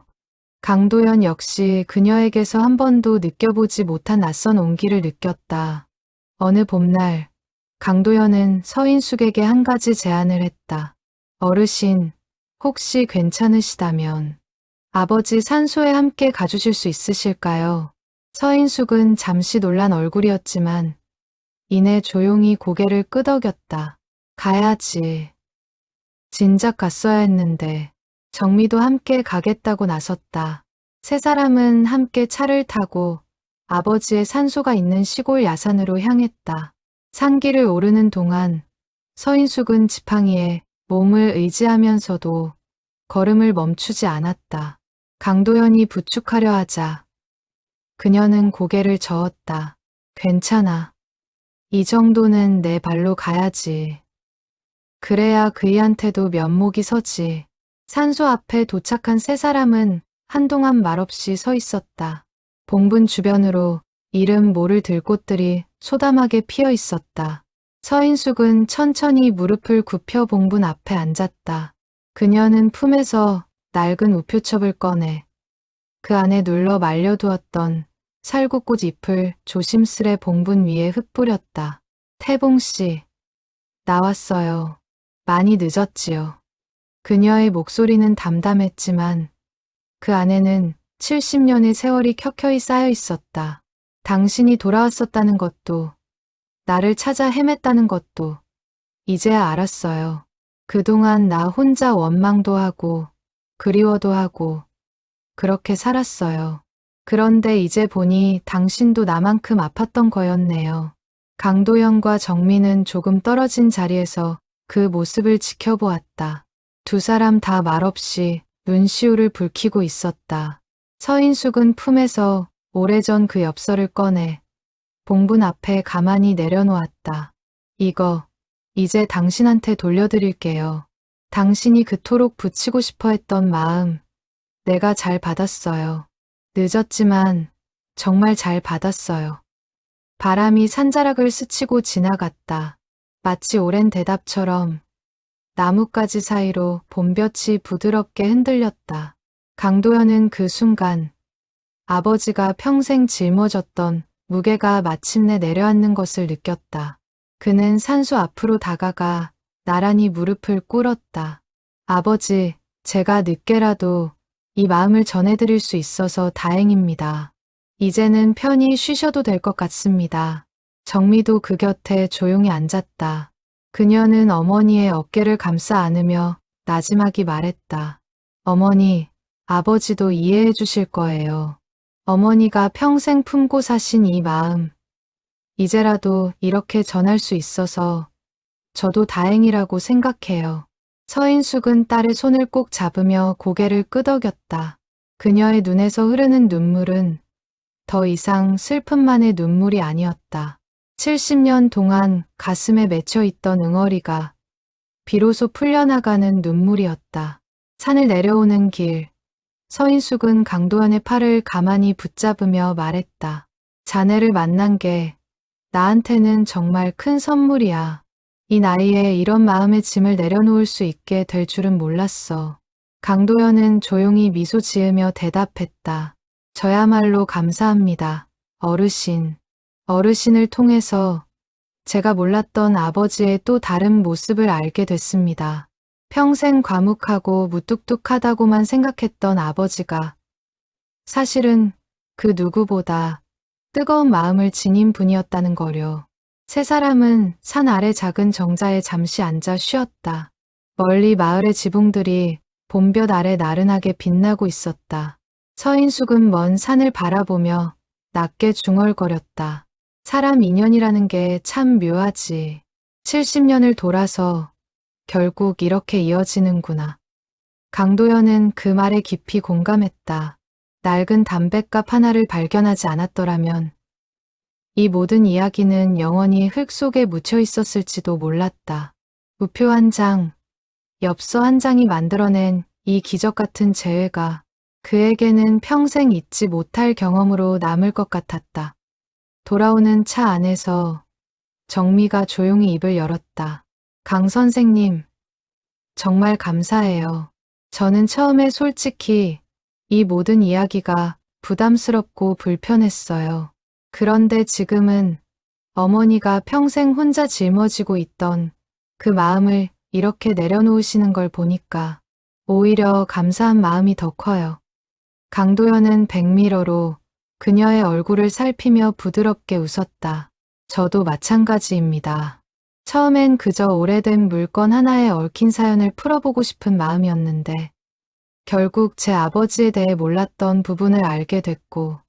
강도연 역시 그녀에게서 한 번도 느껴보지 못한 낯선 온기를 느꼈다. 어느 봄날 강도연은 서인숙에게 한 가지 제안을 했다. 어르신, 혹시 괜찮으시다면 아버지 산소에 함께 가주실 수 있으실까요? 서인숙은 잠시 놀란 얼굴이었지만 이내 조용히 고개를 끄덕였다. 가야지. 진작 갔어야 했는데 정미도 함께 가겠다고 나섰다. 세 사람은 함께 차를 타고 아버지의 산소가 있는 시골 야산으로 향했다. 산길을 오르는 동안 서인숙은 지팡이에 몸을 의지하면서도 걸음을 멈추지 않았다. 강도연이 부축하려 하자 그녀는 고개를 저었다. 괜찮아. 이 정도는 내 발로 가야지. 그래야 그이한테도 면목이 서지. 산소 앞에 도착한 세 사람은 한동안 말없이 서 있었다. 봉분 주변으로 이름 모를 들꽃들이 소담하게 피어 있었다. 서인숙은 천천히 무릎을 굽혀 봉분 앞에 앉았다. 그녀는 품에서 낡은 우표첩을 꺼내 그 안에 눌러 말려두었던 살구꽃 잎을 조심스레 봉분 위에 흩뿌렸다. 태봉씨, 나왔어요. 많이 늦었지요. 그녀의 목소리는 담담했지만 그 안에는 70년의 세월이 켜켜이 쌓여 있었다. 당신이 돌아왔었다는 것도, 나를 찾아 헤맸다는 것도 이제야 알았어요. 그동안 나 혼자 원망도 하고 그리워도 하고 그렇게 살았어요. 그런데 이제 보니 당신도 나만큼 아팠던 거였네요. 강도연과 정민은 조금 떨어진 자리에서 그 모습을 지켜보았다. 두 사람 다 말없이 눈시울을 붉히고 있었다. 서인숙은 품에서 오래전 그 엽서를 꺼내 봉분 앞에 가만히 내려놓았다. 이거 이제 당신한테 돌려드릴게요. 당신이 그토록 붙이고 싶어 했던 마음 내가 잘 받았어요. 늦었지만 정말 잘 받았어요. 바람이 산자락을 스치고 지나갔다. 마치 오랜 대답처럼 나뭇가지 사이로 봄볕이 부드럽게 흔들렸다. 강도연은 그 순간 아버지가 평생 짊어졌던 무게가 마침내 내려앉는 것을 느꼈다. 그는 산수 앞으로 다가가 나란히 무릎을 꿇었다. 아버지, 제가 늦게라도 이 마음을 전해드릴 수 있어서 다행입니다. 이제는 편히 쉬셔도 될 것 같습니다. 정미도 그 곁에 조용히 앉았다. 그녀는 어머니의 어깨를 감싸 안으며 나지막이 말했다. 어머니, 아버지도 이해해 주실 거예요. 어머니가 평생 품고 사신 이 마음, 이제라도 이렇게 전할 수 있어서 저도 다행이라고 생각해요. 서인숙은 딸의 손을 꼭 잡으며 고개를 끄덕였다. 그녀의 눈에서 흐르는 눈물은 더 이상 슬픔만의 눈물이 아니었다. 70년 동안 가슴에 맺혀 있던 응어리가 비로소 풀려나가는 눈물이었다. 산을 내려오는 길, 서인숙은 강도연의 팔을 가만히 붙잡으며 말했다. 자네를 만난 게 나한테는 정말 큰 선물이야. 이 나이에 이런 마음의 짐을 내려놓을 수 있게 될 줄은 몰랐어. 강도연은 조용히 미소 지으며 대답했다. 저야말로 감사합니다. 어르신. 어르신을 통해서 제가 몰랐던 아버지의 또 다른 모습을 알게 됐습니다. 평생 과묵하고 무뚝뚝하다고만 생각했던 아버지가 사실은 그 누구보다 뜨거운 마음을 지닌 분이었다는 거려. 세 사람은 산 아래 작은 정자에 잠시 앉아 쉬었다. 멀리 마을의 지붕들이 봄볕 아래 나른하게 빛나고 있었다. 서인숙은 먼 산을 바라보며 낮게 중얼거렸다. 사람 인연이라는 게 참 묘하지. 70년을 돌아서 결국 이렇게 이어지는구나. 강도연은 그 말에 깊이 공감했다. 낡은 담뱃갑 하나를 발견하지 않았더라면 이 모든 이야기는 영원히 흙 속에 묻혀 있었을지도 몰랐다. 우표 한 장, 엽서 한 장이 만들어낸 이 기적 같은 재회가 그에게는 평생 잊지 못할 경험으로 남을 것 같았다. 돌아오는 차 안에서 정미가 조용히 입을 열었다. 강 선생님, 정말 감사해요. 저는 처음에 솔직히 이 모든 이야기가 부담스럽고 불편했어요. 그런데 지금은 어머니가 평생 혼자 짊어지고 있던 그 마음을 이렇게 내려놓으시는 걸 보니까 오히려 감사한 마음이 더 커요. 강도연은 백미러로 그녀의 얼굴을 살피며 부드럽게 웃었다. 저도 마찬가지입니다. 처음엔 그저 오래된 물건 하나에 얽힌 사연을 풀어보고 싶은 마음이었는데 결국 제 아버지에 대해 몰랐던 부분을 알게 됐고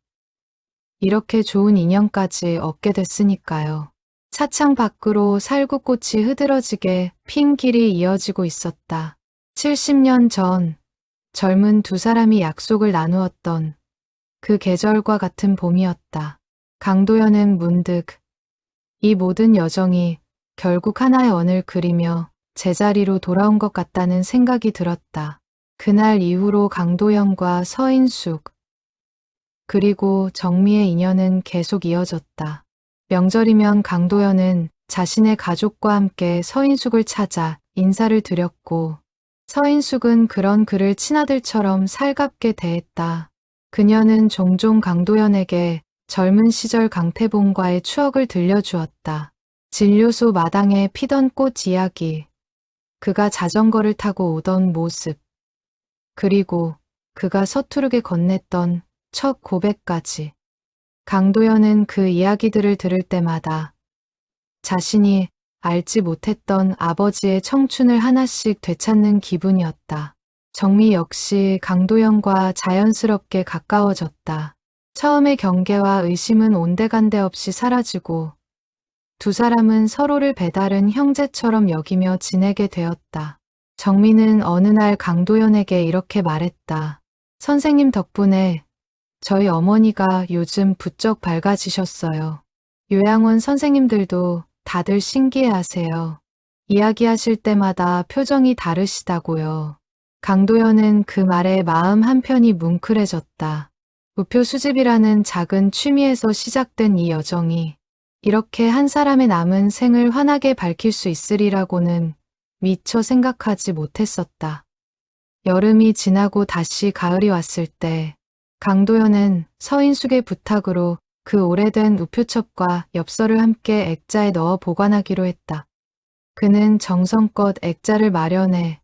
이렇게 좋은 인연까지 얻게 됐으니까요. 차창 밖으로 살구꽃이 흐드러지게 핀 길이 이어지고 있었다. 70년 전 젊은 두 사람이 약속을 나누었던 그 계절과 같은 봄이었다. 강도연은 문득 이 모든 여정이 결국 하나의 원을 그리며 제자리로 돌아온 것 같다는 생각이 들었다. 그날 이후로 강도연과 서인숙, 그리고 정미의 인연은 계속 이어졌다. 명절이면 강도연은 자신의 가족과 함께 서인숙을 찾아 인사를 드렸고, 서인숙은 그런 그를 친아들처럼 살갑게 대했다. 그녀는 종종 강도연에게 젊은 시절 강태봉과의 추억을 들려주었다. 진료소 마당에 피던 꽃 이야기, 그가 자전거를 타고 오던 모습, 그리고 그가 서투르게 건넸던 첫 고백까지. 강도연은 그 이야기들을 들을 때마다 자신이 알지 못했던 아버지의 청춘을 하나씩 되찾는 기분이었다. 정미 역시 강도연과 자연스럽게 가까워졌다. 처음의 경계와 의심은 온데간데 없이 사라지고 두 사람은 서로를 배다른 형제처럼 여기며 지내게 되었다. 정미는 어느 날 강도연에게 이렇게 말했다. 선생님 덕분에 저희 어머니가 요즘 부쩍 밝아지셨어요. 요양원 선생님들도 다들 신기해하세요. 이야기하실 때마다 표정이 다르시다고요. 강도연은 그 말에 마음 한편이 뭉클해졌다. 우표 수집이라는 작은 취미에서 시작된 이 여정이 이렇게 한 사람의 남은 생을 환하게 밝힐 수 있으리라고는 미처 생각하지 못했었다. 여름이 지나고 다시 가을이 왔을 때 강도연은 서인숙의 부탁으로 그 오래된 우표첩과 엽서를 함께 액자에 넣어 보관하기로 했다. 그는 정성껏 액자를 마련해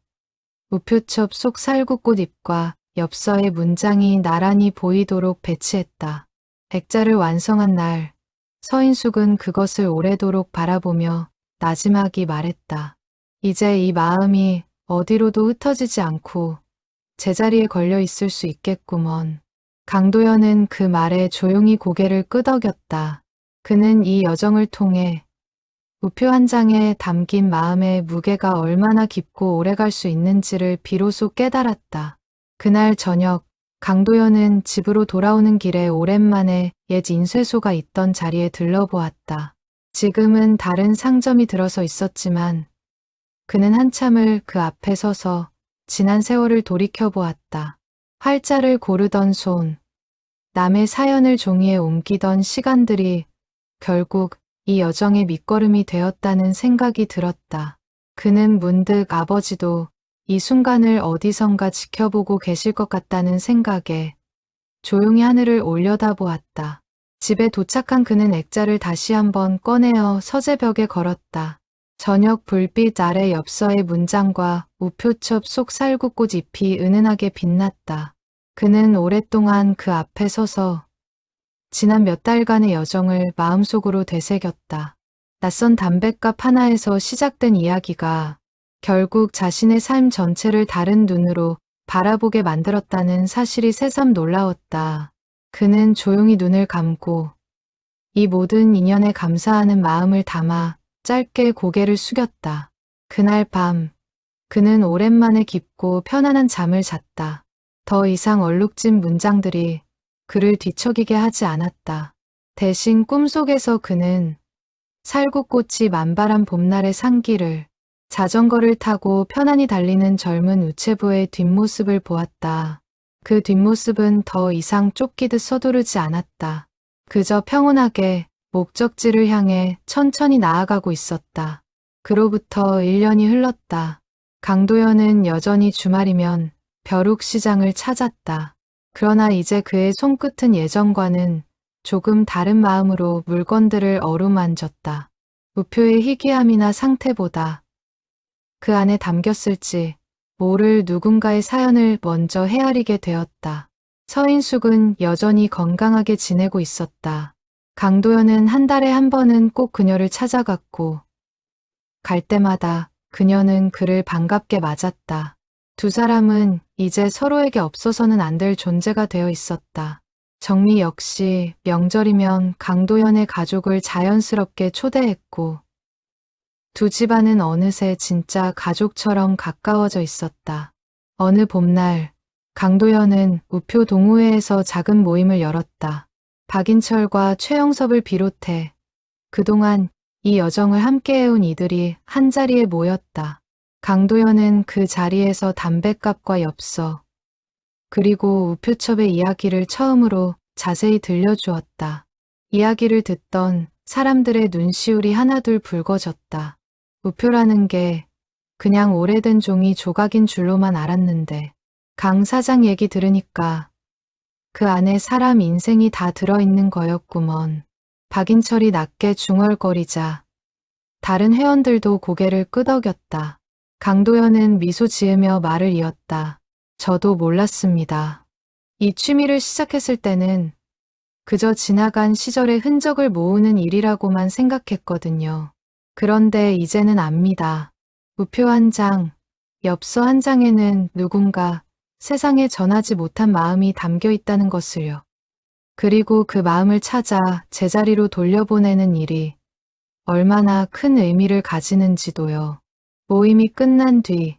우표첩 속 살구꽃 잎과 엽서의 문장이 나란히 보이도록 배치했다. 액자를 완성한 날, 서인숙은 그것을 오래도록 바라보며 나지막이 말했다. 이제 이 마음이 어디로도 흩어지지 않고 제자리에 걸려 있을 수 있겠구먼. 강도연은 그 말에 조용히 고개를 끄덕였다. 그는 이 여정을 통해 우표 한 장에 담긴 마음의 무게가 얼마나 깊고 오래갈 수 있는지를 비로소 깨달았다. 그날 저녁, 강도연은 집으로 돌아오는 길에 오랜만에 옛 인쇄소가 있던 자리에 들러보았다. 지금은 다른 상점이 들어서 있었지만 그는 한참을 그 앞에 서서 지난 세월을 돌이켜보았다. 활자를 고르던 손, 남의 사연을 종이에 옮기던 시간들이 결국 이 여정의 밑거름이 되었다는 생각이 들었다. 그는 문득 아버지도 이 순간을 어디선가 지켜보고 계실 것 같다는 생각에 조용히 하늘을 올려다보았다. 집에 도착한 그는 액자를 다시 한번 꺼내어 서재벽에 걸었다. 저녁 불빛 아래 엽서의 문장과 우표첩 속 살구꽃 잎이 은은하게 빛났다. 그는 오랫동안 그 앞에 서서 지난 몇 달간의 여정을 마음속으로 되새겼다. 낯선 담뱃갑 하나에서 시작된 이야기가 결국 자신의 삶 전체를 다른 눈으로 바라보게 만들었다는 사실이 새삼 놀라웠다. 그는 조용히 눈을 감고 이 모든 인연에 감사하는 마음을 담아 짧게 고개를 숙였다. 그날 밤, 그는 오랜만에 깊고 편안한 잠을 잤다. 더 이상 얼룩진 문장들이 그를 뒤척이게 하지 않았다. 대신 꿈속에서 그는 살구꽃이 만발한 봄날의 상기를, 자전거를 타고 편안히 달리는 젊은 우체부의 뒷모습을 보았다. 그 뒷모습은 더 이상 쫓기듯 서두르지 않았다. 그저 평온하게 목적지를 향해 천천히 나아가고 있었다. 그로부터 1년이 흘렀다. 강도연은 여전히 주말이면 벼룩시장을 찾았다. 그러나 이제 그의 손끝은 예전과는 조금 다른 마음으로 물건들을 어루만졌다. 우표의 희귀함이나 상태보다 그 안에 담겼을지 모를 누군가의 사연을 먼저 헤아리게 되었다. 서인숙은 여전히 건강하게 지내고 있었다. 강도연은 한 달에 한 번은 꼭 그녀를 찾아갔고 갈 때마다 그녀는 그를 반갑게 맞았다. 두 사람은 이제 서로에게 없어서는 안 될 존재가 되어 있었다. 정미 역시 명절이면 강도연의 가족을 자연스럽게 초대했고 두 집안은 어느새 진짜 가족처럼 가까워져 있었다. 어느 봄날 강도연은 우표 동호회에서 작은 모임을 열었다. 박인철과 최영섭을 비롯해 그동안 이 여정을 함께 해온 이들이 한자리에 모였다. 강도연은 그 자리에서 담뱃갑과 엽서, 그리고 우표첩의 이야기를 처음으로 자세히 들려주었다. 이야기를 듣던 사람들의 눈시울이 하나둘 붉어졌다. 우표라는 게 그냥 오래된 종이 조각인 줄로만 알았는데 강 사장 얘기 들으니까 그 안에 사람 인생이 다 들어있는 거였구먼. 박인철이 낮게 중얼거리자 다른 회원들도 고개를 끄덕였다. 강도연은 미소 지으며 말을 이었다. 저도 몰랐습니다. 이 취미를 시작했을 때는 그저 지나간 시절의 흔적을 모으는 일이라고만 생각했거든요. 그런데 이제는 압니다. 우표 한 장, 엽서 한 장에는 누군가 세상에 전하지 못한 마음이 담겨 있다는 것을요. 그리고 그 마음을 찾아 제자리로 돌려보내는 일이 얼마나 큰 의미를 가지는지도요. 모임이 끝난 뒤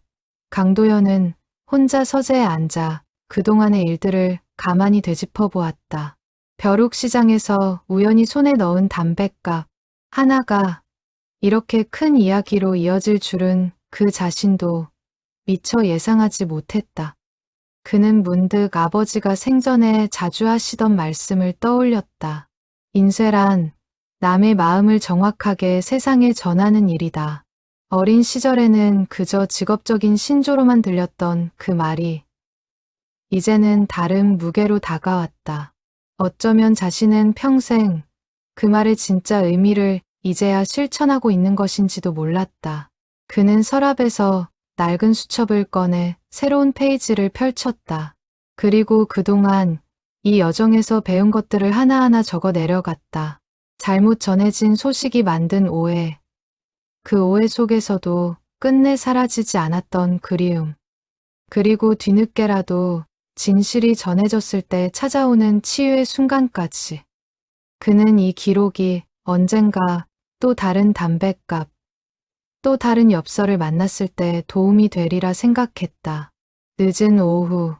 강도연은 혼자 서재에 앉아 그동안의 일들을 가만히 되짚어 보았다. 벼룩시장에서 우연히 손에 넣은 담뱃갑 하나가 이렇게 큰 이야기로 이어질 줄은 그 자신도 미처 예상하지 못했다. 그는 문득 아버지가 생전에 자주 하시던 말씀을 떠올렸다. 인쇄란 남의 마음을 정확하게 세상에 전하는 일이다. 어린 시절에는 그저 직업적인 신조로만 들렸던 그 말이 이제는 다른 무게로 다가왔다. 어쩌면 자신은 평생 그 말의 진짜 의미를 이제야 실천하고 있는 것인지도 몰랐다. 그는 서랍에서 낡은 수첩을 꺼내 새로운 페이지를 펼쳤다. 그리고 그동안 이 여정에서 배운 것들을 하나하나 적어 내려갔다. 잘못 전해진 소식이 만든 오해, 그 오해 속에서도 끝내 사라지지 않았던 그리움, 그리고 뒤늦게라도 진실이 전해졌을 때 찾아오는 치유의 순간까지. 그는 이 기록이 언젠가 또 다른 담뱃갑, 또 다른 엽서를 만났을 때 도움이 되리라 생각했다. 늦은 오후,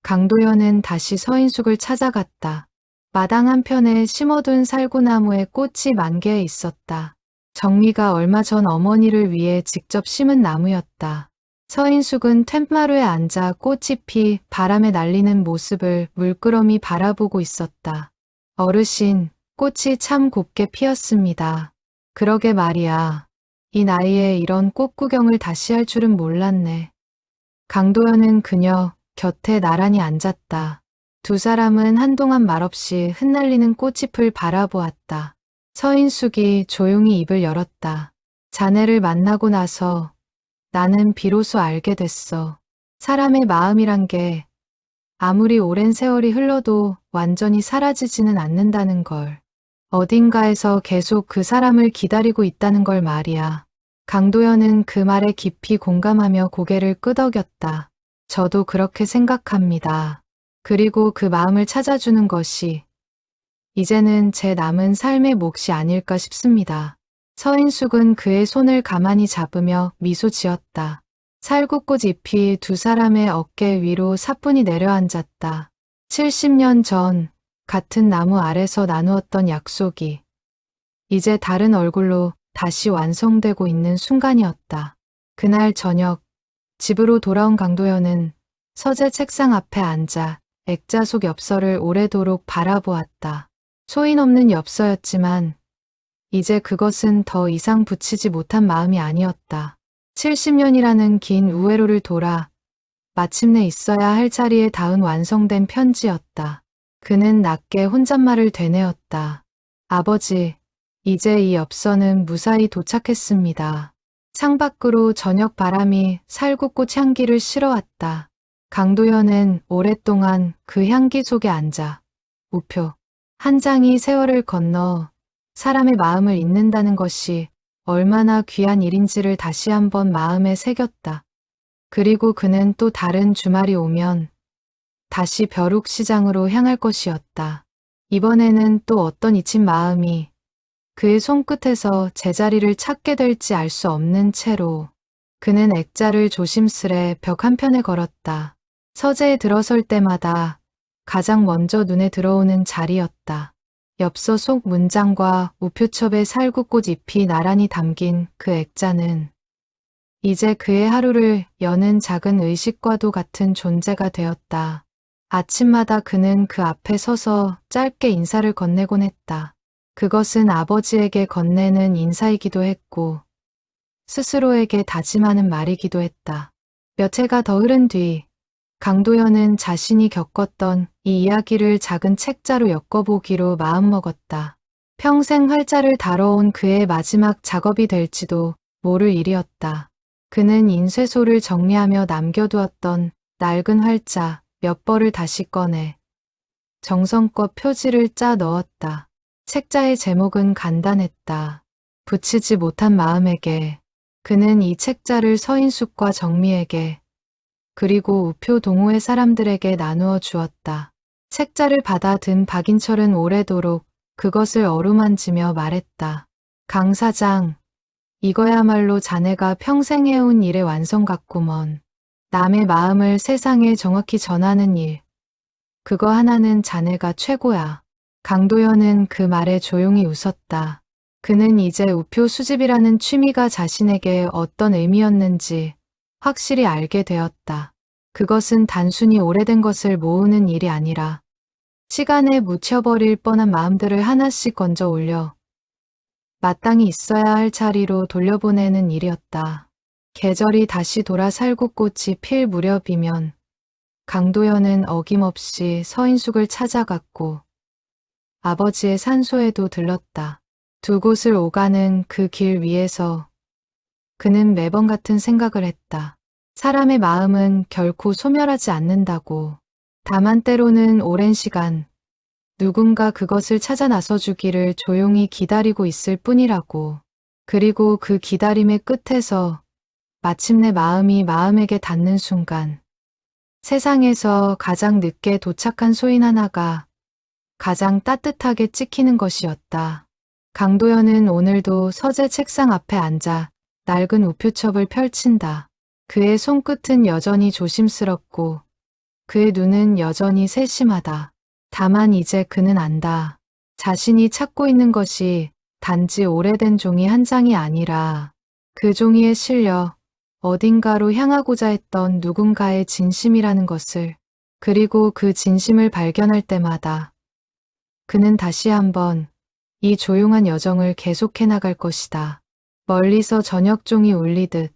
강도연은 다시 서인숙을 찾아갔다. 마당 한편에 심어둔 살구나무에 꽃이 만개해 있었다. 정미가 얼마 전 어머니를 위해 직접 심은 나무였다. 서인숙은 툇마루에 앉아 꽃이 피 바람에 날리는 모습을 물끄러미 바라보고 있었다. 어르신, 꽃이 참 곱게 피었습니다. 그러게 말이야. 이 나이에 이런 꽃 구경을 다시 할 줄은 몰랐네. 강도연은 그녀 곁에 나란히 앉았다. 두 사람은 한동안 말없이 흩날리는 꽃잎을 바라보았다. 서인숙이 조용히 입을 열었다. 자네를 만나고 나서 나는 비로소 알게 됐어. 사람의 마음이란 게 아무리 오랜 세월이 흘러도 완전히 사라지지는 않는다는 걸. 어딘가에서 계속 그 사람을 기다리고 있다는 걸 말이야. 강도연은 그 말에 깊이 공감하며 고개를 끄덕였다. 저도 그렇게 생각합니다. 그리고 그 마음을 찾아주는 것이 이제는 제 남은 삶의 몫이 아닐까 싶습니다. 서인숙은 그의 손을 가만히 잡으며 미소 지었다. 살구꽃 잎이 두 사람의 어깨 위로 사뿐히 내려앉았다. 70년 전 같은 나무 아래서 나누었던 약속이 이제 다른 얼굴로 다시 완성되고 있는 순간이었다. 그날 저녁 집으로 돌아온 강도연은 서재 책상 앞에 앉아 액자 속 엽서를 오래도록 바라보았다. 소인 없는 엽서였지만 이제 그것은 더 이상 붙이지 못한 마음이 아니었다. 70년이라는 긴 우회로를 돌아 마침내 있어야 할 자리에 닿은 완성된 편지였다. 그는 낮게 혼잣말을 되뇌었다. 아버지, 이제 이 엽서는 무사히 도착했습니다. 창밖으로 저녁 바람이 살구꽃 향기를 실어왔다. 강도연은 오랫동안 그 향기 속에 앉아 우표 한 장이 세월을 건너 사람의 마음을 읽는다는 것이 얼마나 귀한 일인지를 다시 한번 마음에 새겼다. 그리고 그는 또 다른 주말이 오면 다시 벼룩시장으로 향할 것이었다. 이번에는 또 어떤 잊힌 마음이 그의 손끝에서 제자리를 찾게 될지 알 수 없는 채로 그는 액자를 조심스레 벽 한편에 걸었다. 서재에 들어설 때마다 가장 먼저 눈에 들어오는 자리였다. 엽서 속 문장과 우표첩의 살구꽃 잎이 나란히 담긴 그 액자는 이제 그의 하루를 여는 작은 의식과도 같은 존재가 되었다. 아침마다 그는 그 앞에 서서 짧게 인사를 건네곤 했다. 그것은 아버지에게 건네는 인사이기도 했고 스스로에게 다짐하는 말이기도 했다. 몇 해가 더 흐른 뒤 강도연은 자신이 겪었던 이 이야기를 작은 책자로 엮어보기로 마음먹었다. 평생 활자를 다뤄온 그의 마지막 작업이 될지도 모를 일이었다. 그는 인쇄소를 정리하며 남겨두었던 낡은 활자 몇 벌을 다시 꺼내 정성껏 표지를 짜 넣었다. 책자의 제목은 간단했다. 붙이지 못한 마음에게. 그는 이 책자를 서인숙과 정미에게 그리고 우표 동호회 사람들에게 나누어 주었다. 책자를 받아 든 박인철은 오래도록 그것을 어루만지며 말했다. 강 사장, 이거야말로 자네가 평생 해온 일의 완성 같구먼. 남의 마음을 세상에 정확히 전하는 일. 그거 하나는 자네가 최고야. 강도연은 그 말에 조용히 웃었다. 그는 이제 우표 수집이라는 취미가 자신에게 어떤 의미였는지 확실히 알게 되었다. 그것은 단순히 오래된 것을 모으는 일이 아니라 시간에 묻혀버릴 뻔한 마음들을 하나씩 건져 올려 마땅히 있어야 할 자리로 돌려보내는 일이었다. 계절이 다시 돌아 살구꽃이 필 무렵이면 강도연은 어김없이 서인숙을 찾아갔고 아버지의 산소에도 들렀다. 두 곳을 오가는 그 길 위에서 그는 매번 같은 생각을 했다. 사람의 마음은 결코 소멸하지 않는다고. 다만 때로는 오랜 시간 누군가 그것을 찾아 나서주기를 조용히 기다리고 있을 뿐이라고. 그리고 그 기다림의 끝에서 마침내 마음이 마음에게 닿는 순간 세상에서 가장 늦게 도착한 소인 하나가 가장 따뜻하게 찍히는 것이었다. 강도연은 오늘도 서재 책상 앞에 앉아 낡은 우표첩을 펼친다. 그의 손끝은 여전히 조심스럽고 그의 눈은 여전히 세심하다. 다만 이제 그는 안다. 자신이 찾고 있는 것이 단지 오래된 종이 한 장이 아니라 그 종이에 실려 어딘가로 향하고자 했던 누군가의 진심이라는 것을. 그리고 그 진심을 발견할 때마다 그는 다시 한번 이 조용한 여정을 계속해 나갈 것이다. 멀리서 저녁종이 울리듯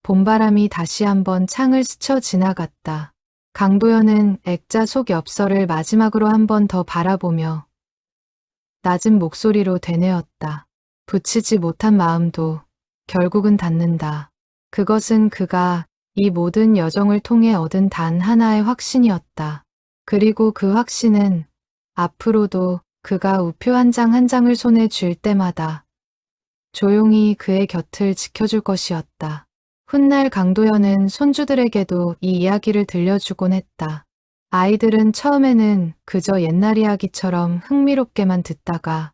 봄바람이 다시 한번 창을 스쳐 지나갔다. 강도연은 액자 속 엽서를 마지막으로 한 번 더 바라보며 낮은 목소리로 되뇌었다. 붙이지 못한 마음도 결국은 닿는다. 그것은 그가 이 모든 여정을 통해 얻은 단 하나의 확신이었다. 그리고 그 확신은 앞으로도 그가 우표 한 장 한 장을 손에 쥘 때마다 조용히 그의 곁을 지켜줄 것이었다. 훗날 강도연은 손주들에게도 이 이야기를 들려주곤 했다. 아이들은 처음에는 그저 옛날 이야기처럼 흥미롭게만 듣다가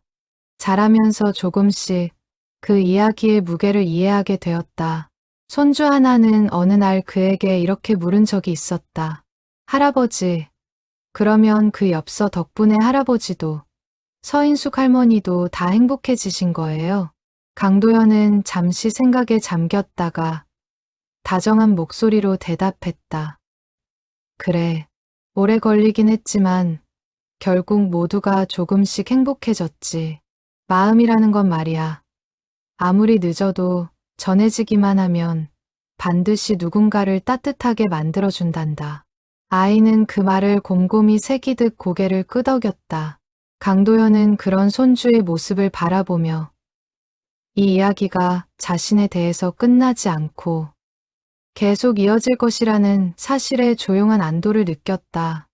자라면서 조금씩 그 이야기의 무게를 이해하게 되었다. 손주 하나는 어느 날 그에게 이렇게 물은 적이 있었다. 할아버지, 그러면 그 엽서 덕분에 할아버지도 서인숙 할머니도 다 행복해지신 거예요? 강도연은 잠시 생각에 잠겼다가 다정한 목소리로 대답했다. 그래, 오래 걸리긴 했지만 결국 모두가 조금씩 행복해졌지. 마음이라는 건 말이야. 아무리 늦어도 전해지기만 하면 반드시 누군가를 따뜻하게 만들어준단다. 아이는 그 말을 곰곰이 새기듯 고개를 끄덕였다. 강도연은 그런 손주의 모습을 바라보며 이 이야기가 자신에 대해서 끝나지 않고 계속 이어질 것이라는 사실에 조용한 안도를 느꼈다.